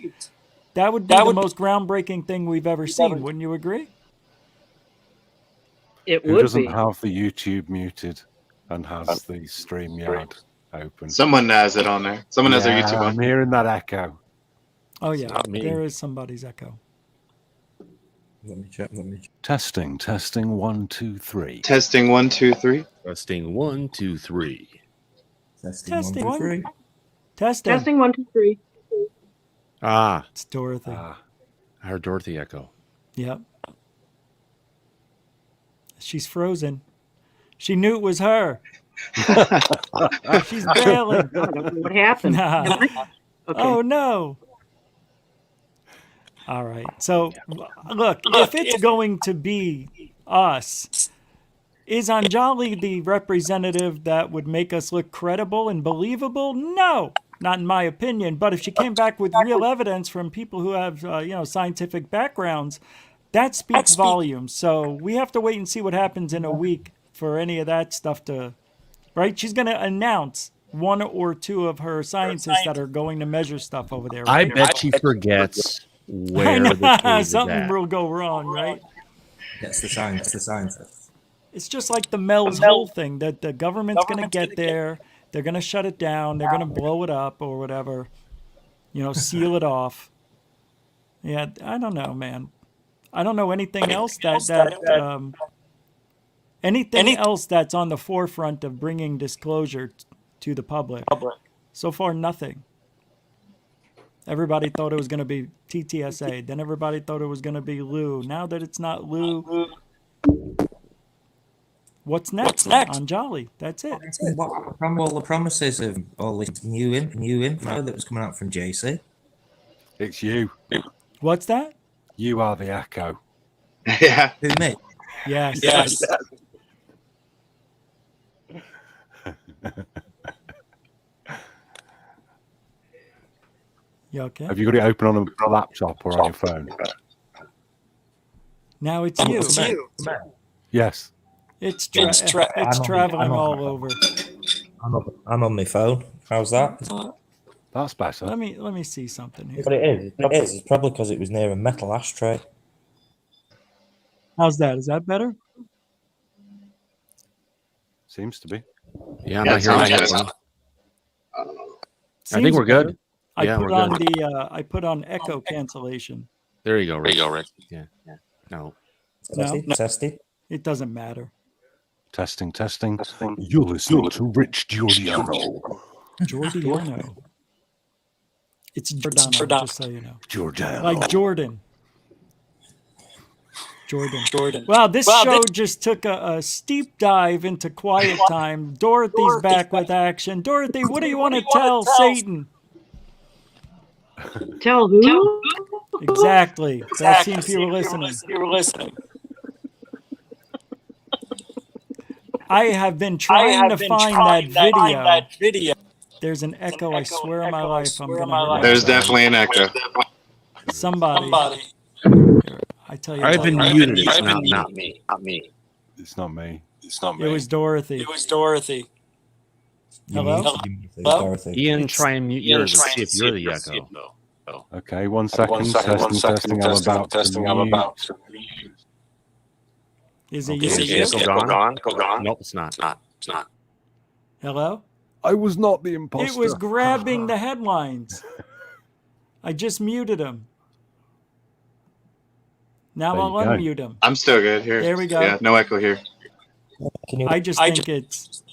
I: that would be the most groundbreaking thing we've ever seen. Wouldn't you agree?
M: It
V: Who
M: would
V: doesn't
M: be.
V: have the YouTube muted and has the StreamYard open?
C: Someone has it on there. Someone has their
V: Yeah,
C: YouTube on.
V: I'm hearing that echo.
I: Oh, yeah.
K: not me.
I: There is somebody's echo.
B: Let me check.
V: Testing, 1, 2, 3.
C: Testing 1, 2, 3.
K: Testing 1, 2, 3.
I: Testing 1, 2, 3.
M: Testing 1, 2, 3.
K: Ah,
I: It's Dorothy.
K: I heard Dorothy echo.
I: Yep. She's frozen. She knew it was her. She's bailing.
M: I don't know what happened.
I: Nah.
M: Okay.
I: Oh, no. All right. So, look, if it's going to be us, is Anjali the representative that would make us look credible and believable? No, not in my opinion. But if she came back with real evidence from people who have, scientific backgrounds, that speaks volumes. So we have to wait and see what happens in a week for any of that stuff to, right? She's going to announce one or two of her scientists that are going to measure stuff over there.
K: I
I: Right?
K: bet she forgets where the cave is
I: Something
K: at.
I: will go wrong, right?
B: That's the scientist.
I: It's just like the Mel's whole thing that the government's going to get there. They're going to shut it down. They're going to blow it up or whatever, seal it off. Yeah, I don't know, man. I don't know anything else anything else that's on the forefront of bringing disclosure to the public. So far, nothing. Everybody thought it was going to be TTSA. Then everybody thought it was going to be Lou. Now that it's not Lou, what's next? Anjali. That's it.
B: All the promises of all this new info that was coming out from JC.
V: It's you.
I: What's that?
V: You are the echo.
C: Yeah.
B: Who, me?
I: Yes. You okay?
V: Have you got it open on a laptop or on your phone?
I: Now it's you.
V: Yes.
I: It's traveling all over.
B: I'm on my phone. How's that?
V: That's better.
I: Let me see something here.
B: But it is. It's probably because it was near a metal ashtray.
I: How's that? Is that better?
V: Seems to be.
K: Yeah, I'm not hearing anything. I think we're good.
I: I put on echo cancellation.
K: There you go, Rick. Yeah. No.
B: Testing.
I: It doesn't matter.
V: Testing. You're listening to Rich Giordano.
I: Giordano. It's Giordano, just so you know.
V: Giordano.
I: Like Jordan. Jordan. Wow, this show just took a steep dive into quiet time. Dorothy's back with action. Dorothy, what do you want to tell Satan?
M: Tell who?
I: Exactly. That's if you were listening. I have been trying to find that video. There's an echo. I swear on my life, I'm gonna hurt
C: There's definitely an echo.
I: somebody. I tell you,
K: I've been
I: what,
K: muted. It's not me.
V: It's not me.
I: It was Dorothy. Hello?
K: Ian, try and mute yours and see if you're the echo.
V: Okay, 1 second. Testing. I'm about to mute.
I: Is it
K: Is
I: you?
K: the echo gone? Nope, it's not.
I: Hello?
V: I was not the imposter.
I: It was grabbing the headlines. I just muted him. Now
V: There
I: I'll
V: you go.
I: unmute him.
C: I'm still good here.
I: There we go.
C: Yeah, no echo here.
I: I just think it's.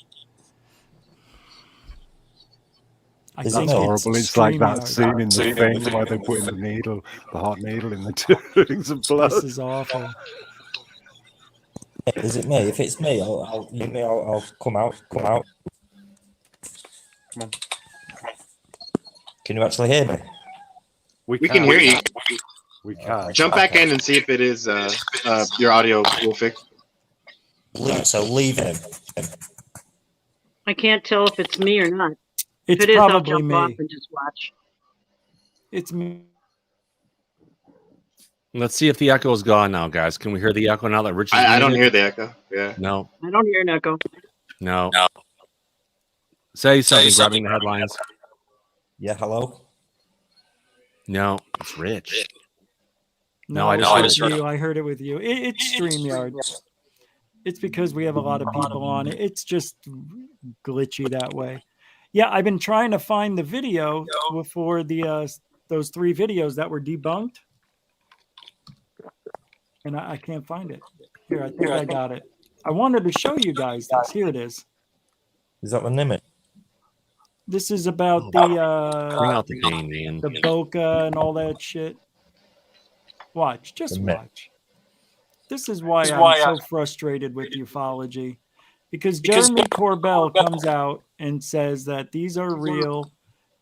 I: I
V: It's
I: think
V: horrible. It's like that
I: StreamYard.
V: scene in the thing where they put in the hot needle in the tubings of blood.
I: This is awful.
B: Is it me? If it's me, I'll come out. Come on. Can you actually hear me?
C: We can hear you.
V: We can.
C: Jump back in and see if it is your audio will fix.
B: So leave him.
M: I can't tell if it's me or not.
I: It's
M: if it is, I'll
I: probably
M: jump
I: me.
M: off and just watch.
I: It's me.
K: Let's see if the echo is gone now, guys. Can we hear the echo now that Rich is
C: I don't
K: muted?
C: hear the echo. Yeah.
K: No.
M: I don't hear an echo.
K: No. Say something, grabbing the headlines.
B: Yeah, hello?
K: No, it's Rich.
I: No,
K: I just heard it.
I: I heard it with you. It's StreamYard. It's because we have a lot of people on it. It's just glitchy that way. Yeah, I've been trying to find the video for the those 3 videos that were debunked, and I can't find it. Here, I think I got it. I wanted to show you guys this. Here it is.
B: Is that the limit?
I: This is about
K: Bring out the game, man.
I: the Boca and all that shit. Watch, just watch. This is why I'm so frustrated with ufology, because Jeremy Corbell comes out and says that these are real,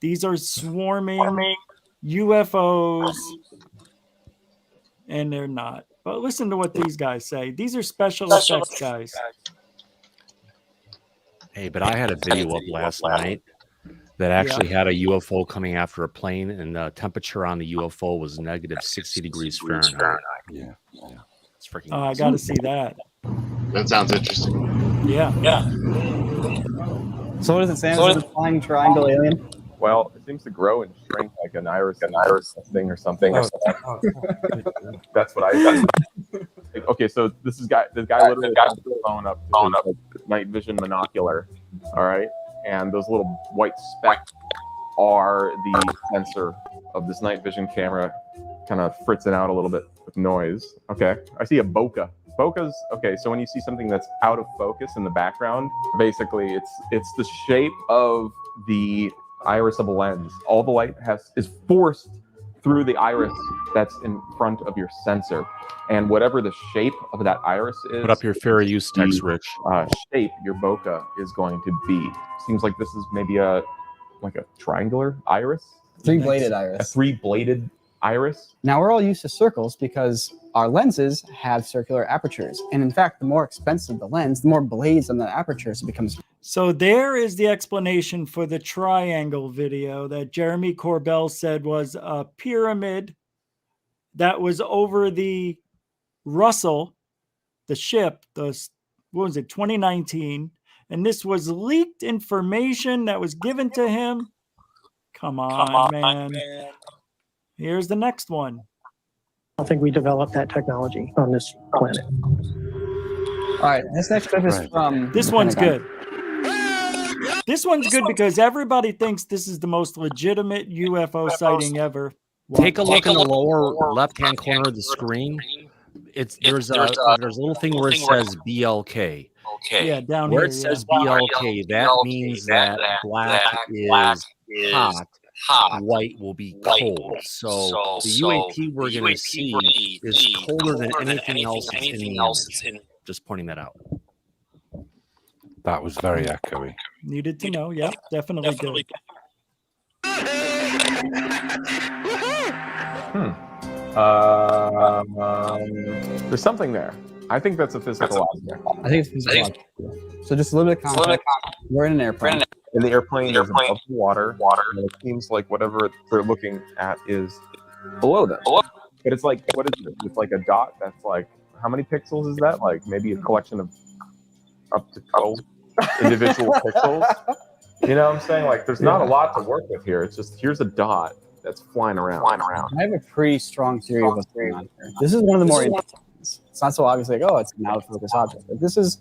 I: these are swarming UFOs, and they're not. But listen to what these guys say. These are special effects guys.
K: Hey, but I had a video up last night that actually had a UFO coming after a plane, and the temperature on the UFO was negative 60 degrees Fahrenheit.
V: Yeah.
K: It's freaking
I: I got to see that.
C: That sounds interesting.
I: Yeah.
D: So what does it say? Is it a flying triangle alien?
F: Well, it seems to grow and shrink like an iris thing or something. That's what I. Okay, so this guy literally got the phone up to his night vision monocular. All right, and those little white specks are the sensor of this night vision camera, kind of fritzing out a little bit with noise. Okay, I see a bokeh. Bokeh's okay. So when you see something that's out of focus in the background, basically it's the shape of the iris of a lens. All the light is forced through the iris that's in front of your sensor, and whatever the shape of that iris is,
K: Put up your fair use text, Rich.
F: shape your bokeh is going to be. Seems like this is maybe a triangular iris,
D: 3-bladed iris.
F: A 3-bladed iris.
D: Now we're all used to circles because our lenses have circular apertures, and in fact, the more expensive the lens, the more blades on the apertures it becomes.
I: So there is the explanation for the triangle video that Jeremy Corbell said was a pyramid that was over the Russell, the ship, what was it, 2019. And this was leaked information that was given to him. Come on, man. Here's the next one.
N: I don't think we developed that technology on this planet.
D: All right, this next clip is from.
I: This one's good. This one's good because everybody thinks this is the most legitimate UFO sighting ever.
K: Take a look in the lower left-hand corner of the screen. There's a little thing where it says BLK.
I: Yeah, down
K: where
I: here.
K: it says BLK, that means that black is hot, white will be cold. So the UAP we're going to see is colder than anything else that's in the image. Just pointing that out.
V: That was very echoey.
I: Needed to know. Yeah, definitely good.
F: There's something there. I think that's a physical object.
D: I think it's physical object. So just a little bit of context. We're in an airplane.
F: And the airplane is above the water. And it seems like whatever they're looking at is below them. But it's like, what is it? It's like a dot that's like, how many pixels is that? Like maybe a collection of up to 12 individual pixels. You know what I'm saying? Like there's not a lot to work with here. It's just, here's a dot that's flying around.
D: I have a pretty strong theory of what's going on here. This is one of the more interesting. It's not so obvious like, oh, it's an out of focus object. But this is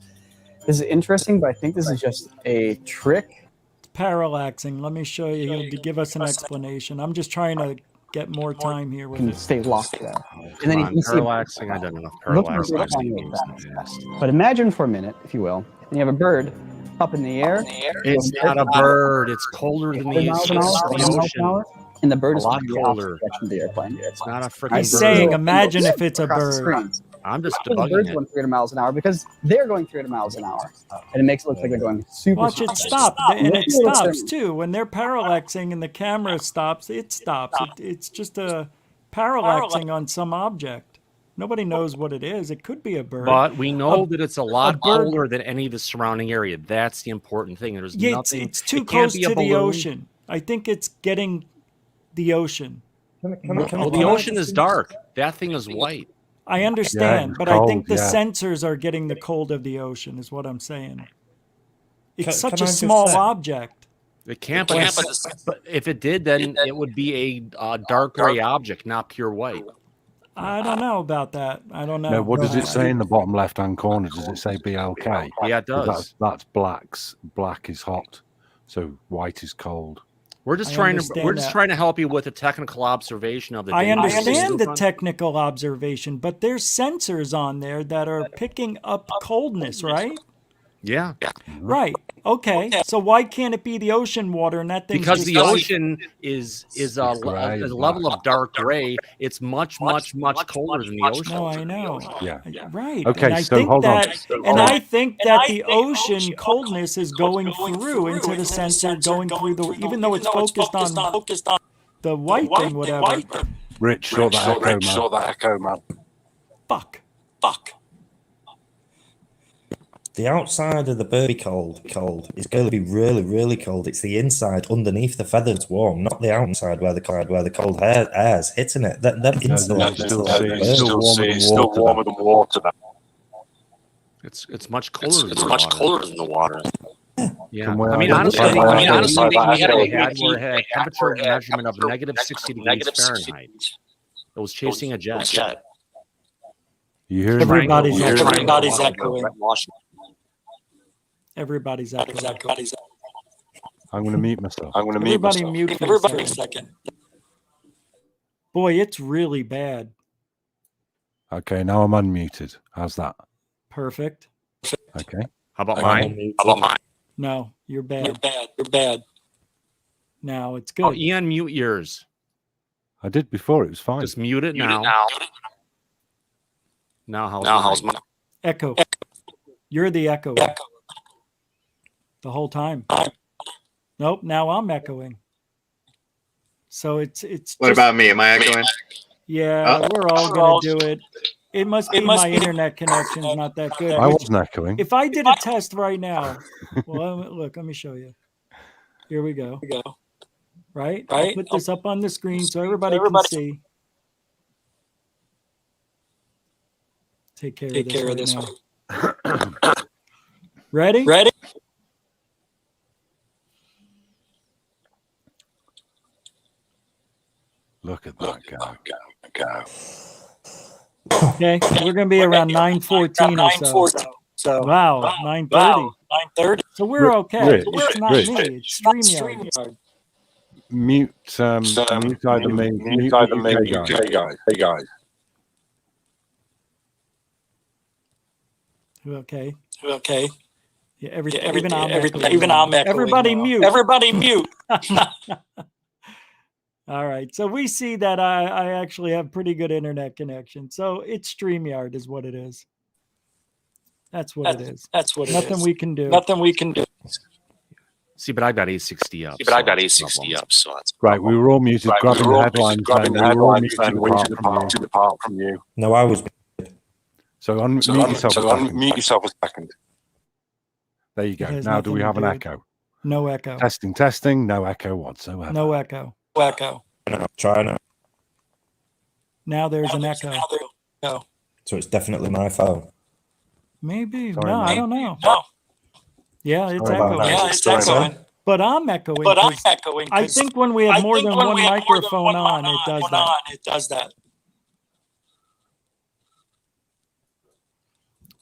D: interesting, but I think this is just a trick.
I: Parallaxing. Let me show you. He'll give us an explanation. I'm just trying to get more time here with it.
D: Stay locked there. And then you can
K: parallaxing. I don't know if parallaxing.
D: But imagine for a minute, if you will, and you have a bird up in the air.
K: It's not a bird. It's colder than the ocean.
D: And the bird is
K: a lot colder.
D: From the airplane.
K: It's not a freaking
I: bird. I'm saying, imagine if it's a bird.
K: I'm just
D: debugging the birds going 300 miles an hour because they're going 300 miles an hour, and it makes it look like they're going super.
I: Watch it stop, and it stops too. When they're parallaxing and the camera stops, it stops. It's just a parallaxing on some object. Nobody knows what it is. It could be a bird,
K: but we know that it's a lot colder than any of the surrounding area. That's the important thing. There's nothing.
I: It's too close to the ocean. I think it's getting the ocean.
K: The ocean is dark. That thing is white.
I: I understand, but I think the sensors are getting the cold of the ocean, is what I'm saying. It's such a small object.
K: It can't be. But if it did, then it would be a dark gray object, not pure white.
I: I don't know about that. I don't know.
V: No, what does it say in the bottom left-hand corner? Does it say BLK?
K: Yeah, it does.
V: That's blacks. Black is hot, so white is cold.
K: We're just trying to help you with a technical observation of the.
I: I understand the technical observation, but there's sensors on there that are picking up coldness, right?
K: Yeah.
I: Right. Okay. So why can't it be the ocean water and that thing?
K: Because the ocean is a level of dark gray. It's much colder than the ocean.
I: No, I know.
V: Yeah.
I: Right.
V: Okay.
I: And I
V: So
I: think
V: hold on.
I: and I think that the ocean coldness is going through into the sensor, going through the, even though it's focused on the white thing, whatever.
V: Rich, saw that echo, man.
I: Fuck.
B: The outside of the bird be cold. It's going to be really cold. It's the inside underneath the feathers warm, not the outside where the cold air's hitting it. That inside
A: it's still warmer than water.
K: It's much colder.
A: It's much colder than the water.
K: Yeah, I mean, honestly, we had a temperature measurement of negative 60 degrees Fahrenheit. It was chasing a jet.
V: You hear
I: Everybody's
K: echoing.
I: Everybody's echoing.
V: I'm going to mute myself.
I: Everybody mute for a second. Boy, it's really bad.
V: Okay, now I'm unmuted. How's that?
I: Perfect.
V: Okay.
K: How about mine?
I: No, you're bad. You're bad. Now it's good.
K: Oh, Ian, mute yours.
V: I did before. It was fine.
K: Just mute it now. Now how's mine?
I: Echo. You're the echo. The whole time. Nope, now I'm echoing. So it's
C: What about me? Am I echoing?
I: Yeah, we're all gonna do it. It must be my internet connection's not that good.
V: I wasn't echoing.
I: If I did a test right now, well, look, let me show you. Here we go. Right? I'll put this up on the screen so everybody can see. Take care of this now. Ready?
V: Look at that guy.
I: Okay, we're going to be around 9:14 or so. Wow, 9:30. So we're okay. It's not me. It's StreamYard.
V: Mute either me. Mute UK guys. Hey guys.
I: Okay. Yeah, even I'm echoing. Everybody mute. All right. So we see that I actually have pretty good internet connection. So it's StreamYard is what it is. That's what it is.
G: That's what it
I: Nothing
G: is.
I: we can do.
G: Nothing we can do.
K: See, but I've got 860 up.
G: But I've got
K: that's a
G: 860
K: problem.
G: up, so that's
V: Right, we were all muted,
G: right.
V: grabbing
G: We were
V: the
G: all
V: headlines,
G: grabbing
V: and
G: the
V: we were all
G: headlines
V: muted
G: and waiting
V: apart from you.
G: apart from you.
B: No, I was.
V: So unmute
G: So
V: yourself. a second.
G: unmute yourself a second.
V: There you
I: It
V: go.
I: has
V: Now, do we
I: nothing
V: have
I: to
V: an
I: do with-
V: echo?
I: No echo.
V: Testing. No echo whatsoever.
I: No echo.
G: Echo.
B: Trying it.
I: Now there's an echo.
G: Go.
B: So it's definitely my phone.
I: Maybe.
V: Sorry,
I: no, I
V: mate.
I: don't know.
G: No.
I: Yeah, it's
B: Sorry about
I: echoing.
B: that.
G: Yeah, it's
B: Sorry,
G: echoing.
B: man.
I: But I'm echoing.
G: But I'm
I: 'cause
G: echoing.
I: I
G: 'cause
I: think when we have
G: I
I: more
G: think
I: than
G: when
I: one
G: we have more than
I: microphone
G: one
I: on, it does
G: microphone
I: that.
G: on, it does that.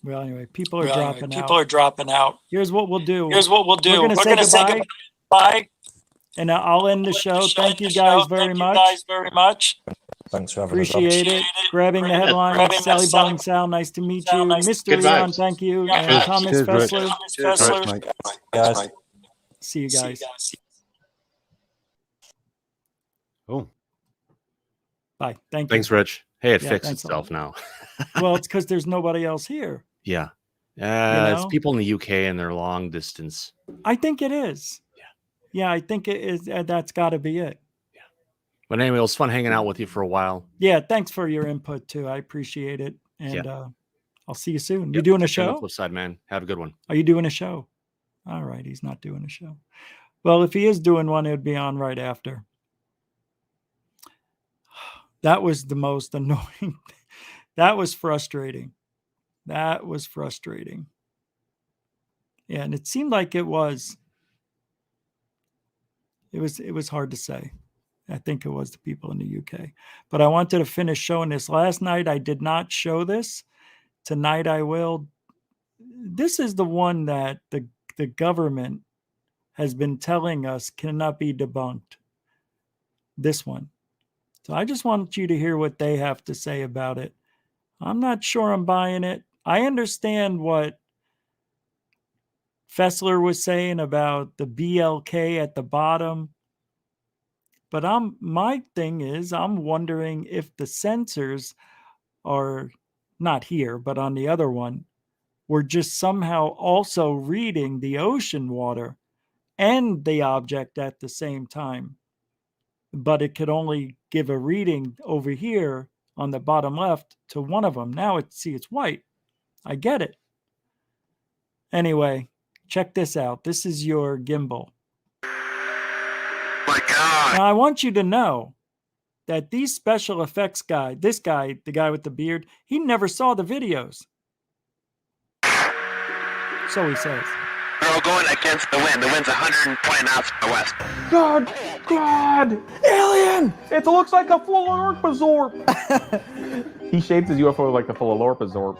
I: Well, anyway, people are
G: Well, anyway,
I: dropping
G: people
I: out.
G: are dropping out.
I: Here's what we'll do.
G: Here's what we'll do.
I: We're going to
G: We're
I: say
G: gonna
I: goodbye,
G: goodbye.
I: and I'll end the show. Thank you guys very much.
G: Very much.
B: Thanks for having us on.
I: Appreciate it. Grabbing the headlines.
G: Grabbing the
I: Sally
G: Sally
I: Bone Sal, nice to meet
G: Sal,
I: you.
G: nice to
I: Mr.
C: Good
I: Leon,
C: vibes.
I: thank you.
G: Yeah,
I: And
C: good.
I: Thomas
V: Cheers, Rich.
I: Fessler.
V: Cheers,
G: Fessler.
V: mate.
B: Guys.
I: See you guys.
V: Oh,
I: Bye. Thank you.
K: Thanks, Rich. Hey, it
I: Yeah,
K: fixed
I: thanks a
K: itself now.
I: Well, it's because there's nobody else here.
K: Yeah.
I: know?
K: It's people in the UK and they're long distance.
I: I think it is. Yeah, I think it is. That's got to be it.
K: But anyway, it was fun hanging out with you for a while.
I: Yeah, thanks for your input too. I appreciate it. And I'll see you soon. You doing a
K: On the
I: show?
K: flip side, man. Have a good one.
I: Are you doing a show? All right, he's not doing a show. Well, if he is doing one, it would be on right after. That was the most annoying. That was frustrating. That was frustrating. Yeah, and it seemed like it was. It was hard to say. I think it was the people in the UK. But I wanted to finish showing this. Last night I did not show this. Tonight I will. This is the one that the government has been telling us cannot be debunked. This one. So I just want you to hear what they have to say about it. I'm not sure I'm buying it. I understand what Fessler was saying about the BLK at the bottom. But my thing is, I'm wondering if the sensors are not here, but on the other one, were just somehow also reading the ocean water and the object at the same time. But it could only give a reading over here on the bottom left to one of them. Now it's white. I get it. Anyway, check this out. This is your gimbal.
E: My God.
I: Now I want you to know that these special effects guy, this guy, the guy with the beard, he never saw the videos. So he says.
E: We're all going against the wind. The wind's 120 knots from the west.
F: God! Alien! It looks like a Philorpazorp! He shaped his UFO like a Philorpazorp.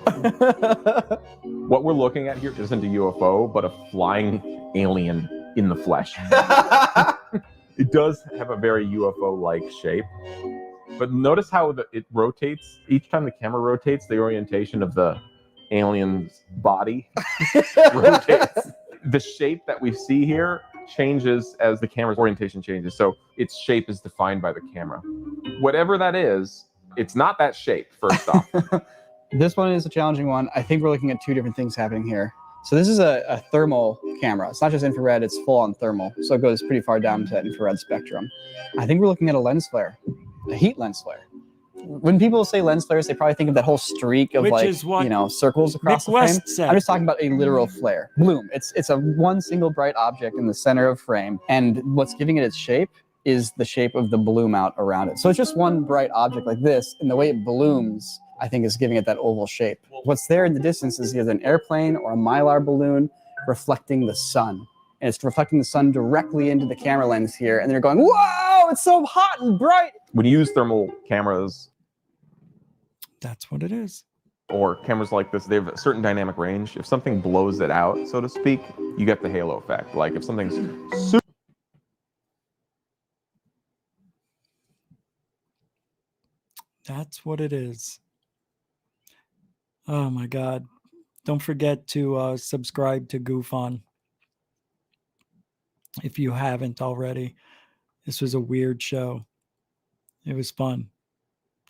F: What we're looking at here isn't a UFO, but a flying alien in the flesh. It does have a very UFO-like shape. But notice how it rotates. Each time the camera rotates, the orientation of the alien's body rotates. The shape that we see here changes as the camera's orientation changes. So its shape is defined by the camera. Whatever that is, it's not that shape, first off.
D: This one is a challenging one. I think we're looking at two different things happening here. So this is a thermal camera. It's not just infrared, it's full on thermal. So it goes pretty far down to that infrared spectrum. I think we're looking at a lens flare, a heat lens flare. When people say lens flares, they probably think of that whole streak of circles across the frame. I'm just talking about a literal flare. Bloom. It's a one single bright object in the center of frame. And what's giving it its shape is the shape of the bloom out around it. So it's just one bright object like this, and the way it blooms, I think, is giving it that oval shape. What's there in the distance is either an airplane or a mylar balloon reflecting the sun. And it's reflecting the sun directly into the camera lens here. And they're going, whoa, it's so hot and bright.
F: When you use thermal cameras,
I: that's what it is.
F: Or cameras like this, they have a certain dynamic range. If something blows it out, so to speak, you get the halo effect. Like if something's super...
I: That's what it is. Oh my God. Don't forget to subscribe to GUFON if you haven't already. This was a weird show. It was fun.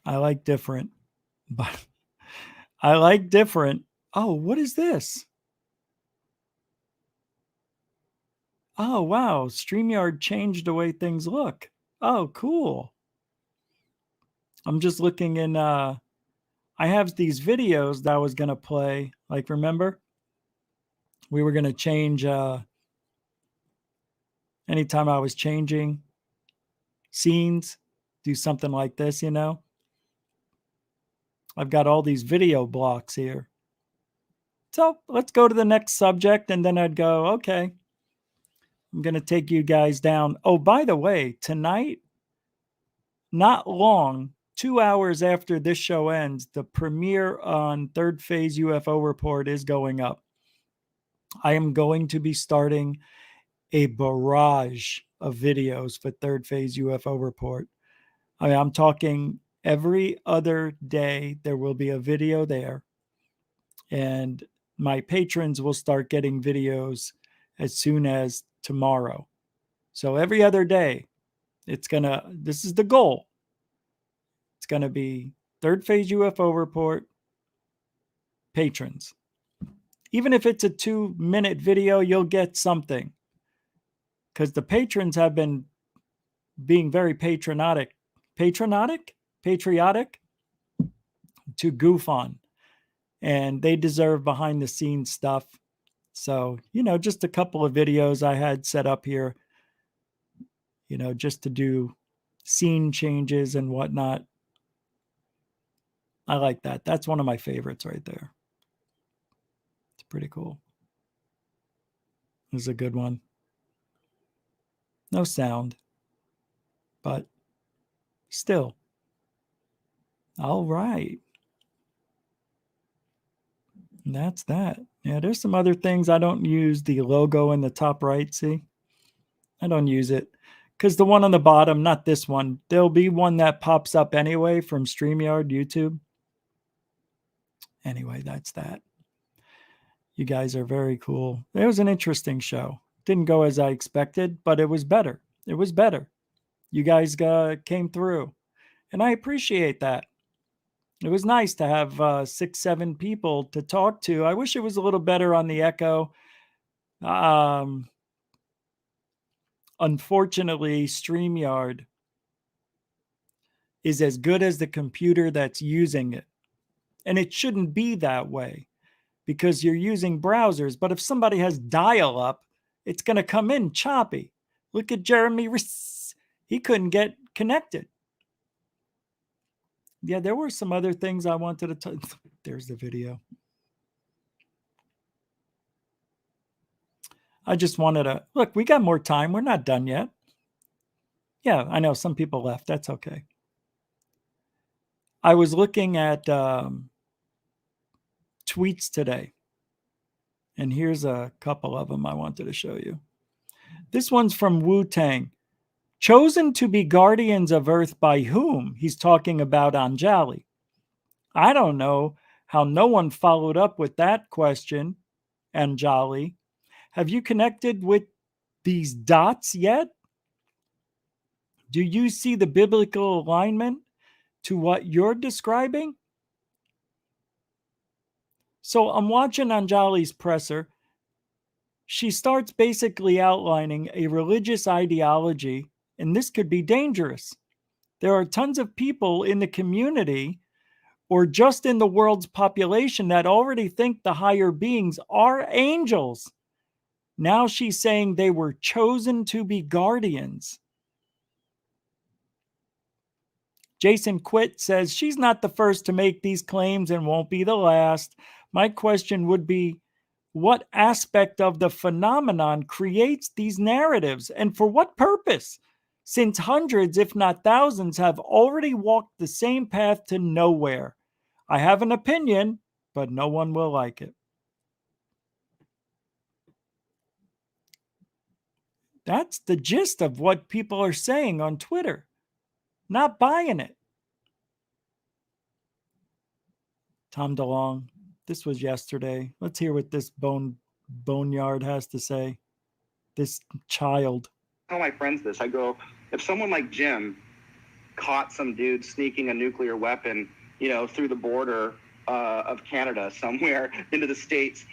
I: I like different, but I like different. Oh, what is this? Oh, wow. StreamYard changed the way things look. Oh, cool. I'm just looking in, I have these videos that I was going to play. Like, remember? We were going to change, anytime I was changing scenes, do something like this, you know? I've got all these video blocks here. So let's go to the next subject, and then I'd go, okay, I'm going to take you guys down. Oh, by the way, tonight, not long, 2 hours after this show ends, the premiere on Third Phase UFO Report is going up. I am going to be starting a barrage of videos for Third Phase UFO Report. I mean, I'm talking every other day there will be a video there, and my patrons will start getting videos as soon as tomorrow. So every other day, this is the goal. It's going to be Third Phase UFO Report, patrons. Even if it's a 2-minute video, you'll get something. Because the patrons have been being very patriotic to GUFON. And they deserve behind the scenes stuff. So, just a couple of videos I had set up here, just to do scene changes and whatnot. I like that. That's one of my favorites right there. It's pretty cool. This is a good one. No sound, but still. All right. And that's that. Yeah, there's some other things. I don't use the logo in the top right, see? I don't use it. Because the one on the bottom, not this one, there'll be one that pops up anyway from StreamYard, YouTube. Anyway, that's that. You guys are very cool. It was an interesting show. Didn't go as I expected, but it was better. It was better. You guys came through. And I appreciate that. It was nice to have 6, 7 people to talk to. I wish it was a little better on the echo. Unfortunately, StreamYard is as good as the computer that's using it. And it shouldn't be that way because you're using browsers. But if somebody has dial-up, it's going to come in choppy. Look at Jeremy. He couldn't get connected. Yeah, there were some other things I wanted to There's the video. I just wanted to look, we got more time. We're not done yet. Yeah, I know some people left. That's okay. I was looking at tweets today, and here's a couple of them I wanted to show you. This one's from Wu-Tang. Chosen to be guardians of Earth by whom? He's talking about Anjali. I don't know how no one followed up with that question, Anjali. Have you connected with these dots yet? Do you see the biblical alignment to what you're describing? So I'm watching Anjali's presser. She starts basically outlining a religious ideology, and this could be dangerous. There are tons of people in the community or just in the world's population that already think the higher beings are angels. Now she's saying they were chosen to be guardians. Jason Quit says she's not the first to make these claims and won't be the last. My question would be, what aspect of the phenomenon creates these narratives and for what purpose? Since hundreds, if not thousands, have already walked the same path to nowhere. I have an opinion, but no one will like it. That's the gist of what people are saying on Twitter. Not buying it. Tom DeLong, this was yesterday. Let's hear what this boneyard has to say. This child.
H: I tell my friends this. I go, if someone like Jim caught some dude sneaking a nuclear weapon, through the border of Canada somewhere into the States,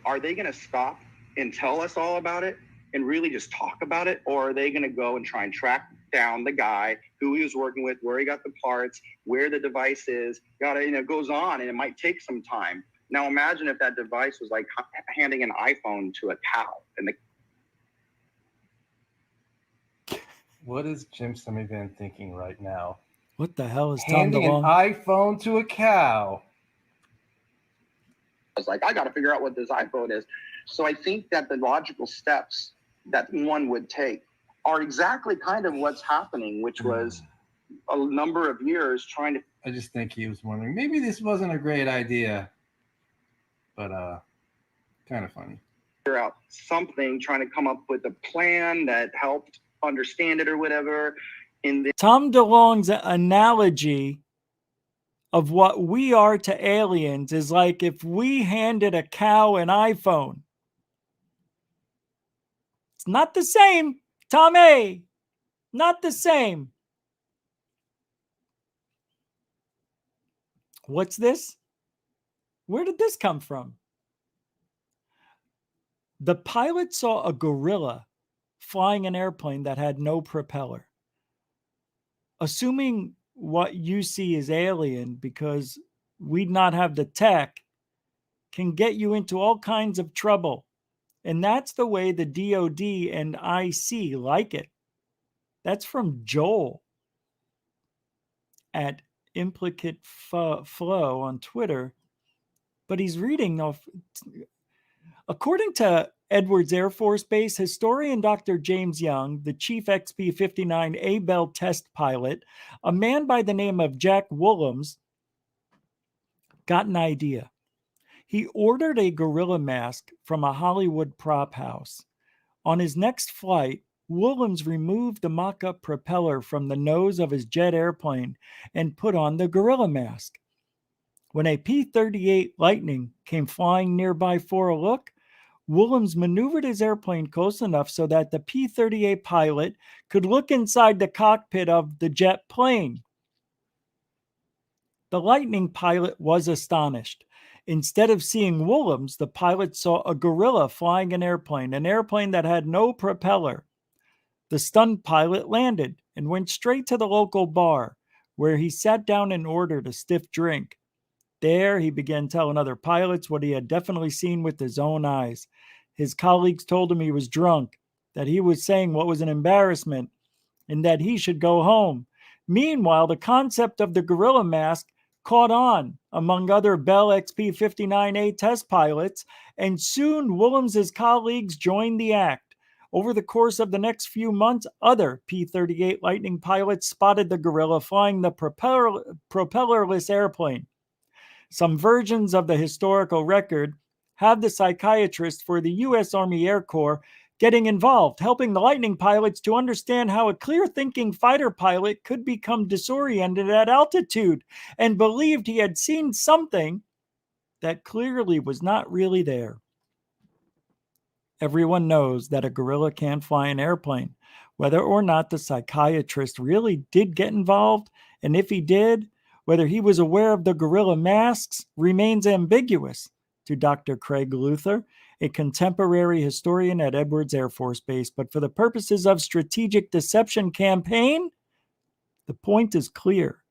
H: are they going to stop and tell us all about it and really just talk about it? Or are they going to go and try and track down the guy, who he was working with, where he got the parts, where the device is, goes on, and it might take some time. Now imagine if that device was like handing an iPhone to a cow. And
J: What is Jim Semivan thinking right now?
I: What the hell is Tom
J: Handing an
I: DeLonge?
J: iPhone to a cow.
H: I was like, I got to figure out what this iPhone is. So I think that the logical steps that one would take are exactly kind of what's happening, which was a number of years trying to.
J: I just think he was wondering, maybe this wasn't a great idea, but kind of funny.
H: Figure out something, trying to come up with a plan that helped understand it or whatever.
I: Tom DeLonge's analogy of what we are to aliens is like if we handed a cow an iPhone. It's not the same, Tommy. Not the same. What's this? Where did this come from? The pilot saw a gorilla flying an airplane that had no propeller. Assuming what you see is alien because we'd not have the tech can get you into all kinds of trouble. And that's the way the DOD and IC like it. That's from Joel at Implicate Flow on Twitter. But he's reading off. According to Edwards Air Force Base, historian Dr. James Young, the chief XP-59 A-Bell test pilot, a man by the name of Jack Willems, got an idea. He ordered a gorilla mask from a Hollywood prop house. On his next flight, Willems removed the mock-up propeller from the nose of his jet airplane and put on the gorilla mask. When a P-38 Lightning came flying nearby for a look, Willems maneuvered his airplane close enough so that the P-38 pilot could look inside the cockpit of the jet plane. The Lightning pilot was astonished. Instead of seeing Willems, the pilot saw a gorilla flying an airplane that had no propeller. The stunned pilot landed and went straight to the local bar, where he sat down and ordered a stiff drink. There, he began telling other pilots what he had definitely seen with his own eyes. His colleagues told him he was drunk, that he was saying what was an embarrassment, and that he should go home. Meanwhile, the concept of the gorilla mask caught on among other Bell XP-59A test pilots, and soon Willems' colleagues joined the act. Over the course of the next few months, other P-38 Lightning pilots spotted the gorilla flying the propellerless airplane. Some versions of the historical record have the psychiatrist for the U.S. Army Air Corps getting involved, helping the Lightning pilots to understand how a clear-thinking fighter pilot could become disoriented at altitude and believed he had seen something that clearly was not really there. Everyone knows that a gorilla can't fly an airplane. Whether or not the psychiatrist really did get involved, and if he did, whether he was aware of the gorilla masks remains ambiguous to Dr. Craig Luther, a contemporary historian at Edwards Air Force Base. But for the purposes of strategic deception campaign, the point is clear.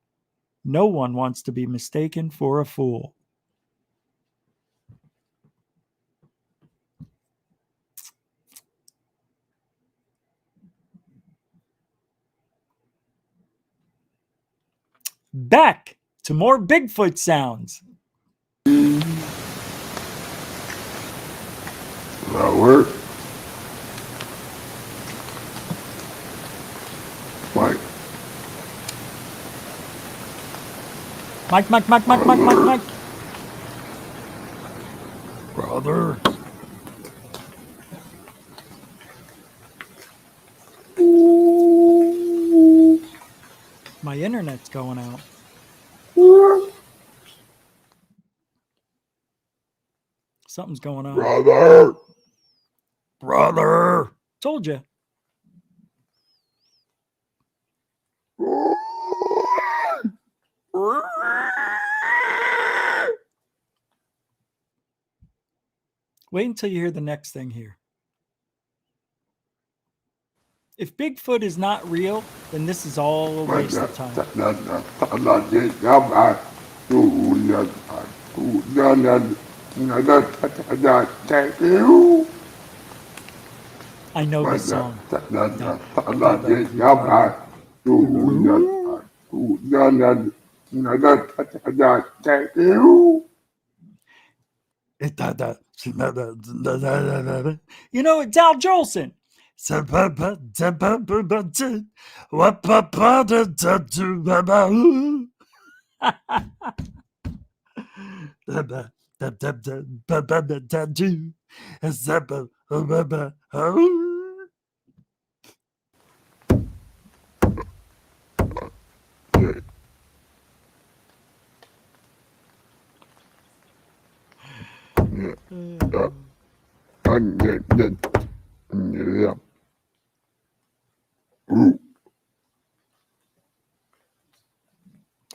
I: No one wants to be mistaken for a fool. Back to more Bigfoot sounds.
A: That work? Mike.
I: Mike.
A: Brother.
I: My internet's going out. Something's going on.
A: Brother.
I: Told you. Wait until you hear the next thing here. If Bigfoot is not real, then this is all a waste of time. I know this song. You know, it's Al Jolson.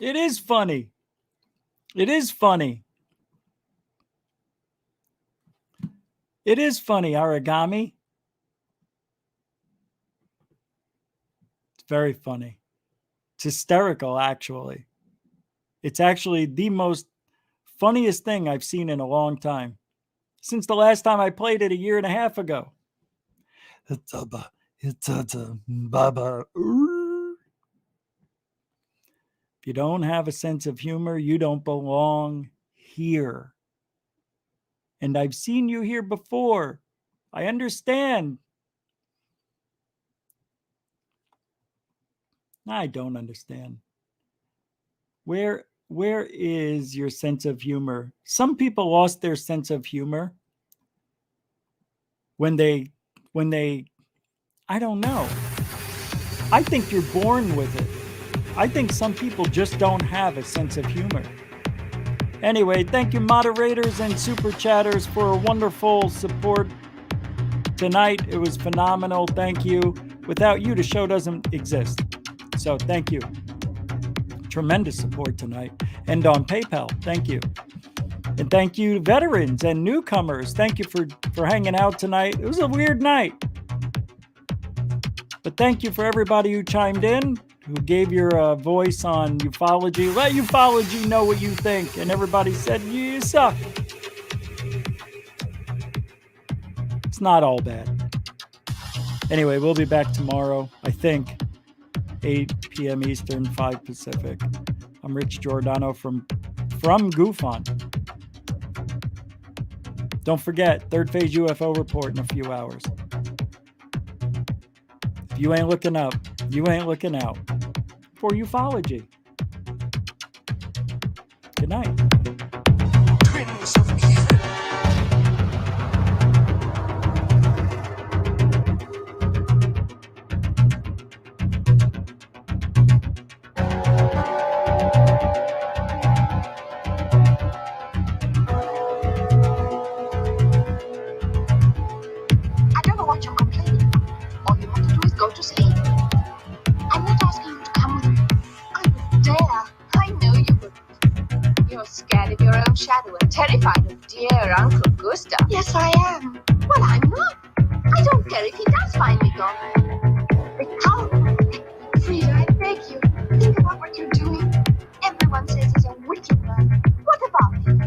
I: It is funny. It is funny. It is funny, Origami. It's very funny. It's hysterical, actually. It's actually the most funniest thing I've seen in a long time. Since the last time I played it a year and a half ago. If you don't have a sense of humor, you don't belong here. And I've seen you here before. I understand. I don't understand. Where is your sense of humor? Some people lost their sense of humor when they I don't know. I think you're born with it. I think some people just don't have a sense of humor. Anyway, thank you moderators and super chatters for a wonderful support tonight. It was phenomenal. Thank you. Without you, the show doesn't exist. So thank you. Tremendous support tonight. And on PayPal, thank you. And thank you, veterans and newcomers. Thank you for hanging out tonight. It was a weird night. But thank you for everybody who chimed in, who gave your voice on ufology. Let ufology know what you think. And everybody said, you suck. It's not all bad. Anyway, we'll be back tomorrow, I think. 8 p.m. Eastern, 5 Pacific. I'm Rich Giordano from GUFON. Don't forget, third phase UFO report in a few hours. If you ain't looking up, you ain't looking out. For ufology. Good night.
Q: I don't know what you're complaining about. All you have to do is go to sleep. I'm not asking you to come with me. I would dare. I know you wouldn't. You're scared of your own shadow and terrified of dear Uncle Gustav. Yes, I am. Well, I'm not. I don't care if he does find me gone. But how? Frida, I beg you. Think about what you're doing. Everyone says he's a wicked man. What about him?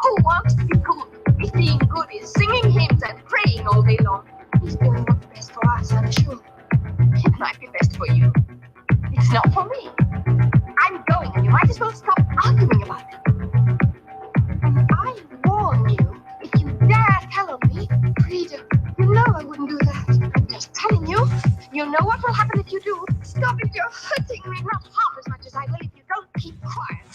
Q: Who wants to be good? If being good is singing hymns and praying all day long. He's doing what's best for us, I'm sure. It might be best for you. It's not for me. I'm going, and you might as well stop arguing about it. And I warn you, if you dare tell on me, Frida, you know I wouldn't do that. I'm just telling you. You know what will happen if you do. Stop it, you're hurting me not half as much as I will if you don't keep quiet.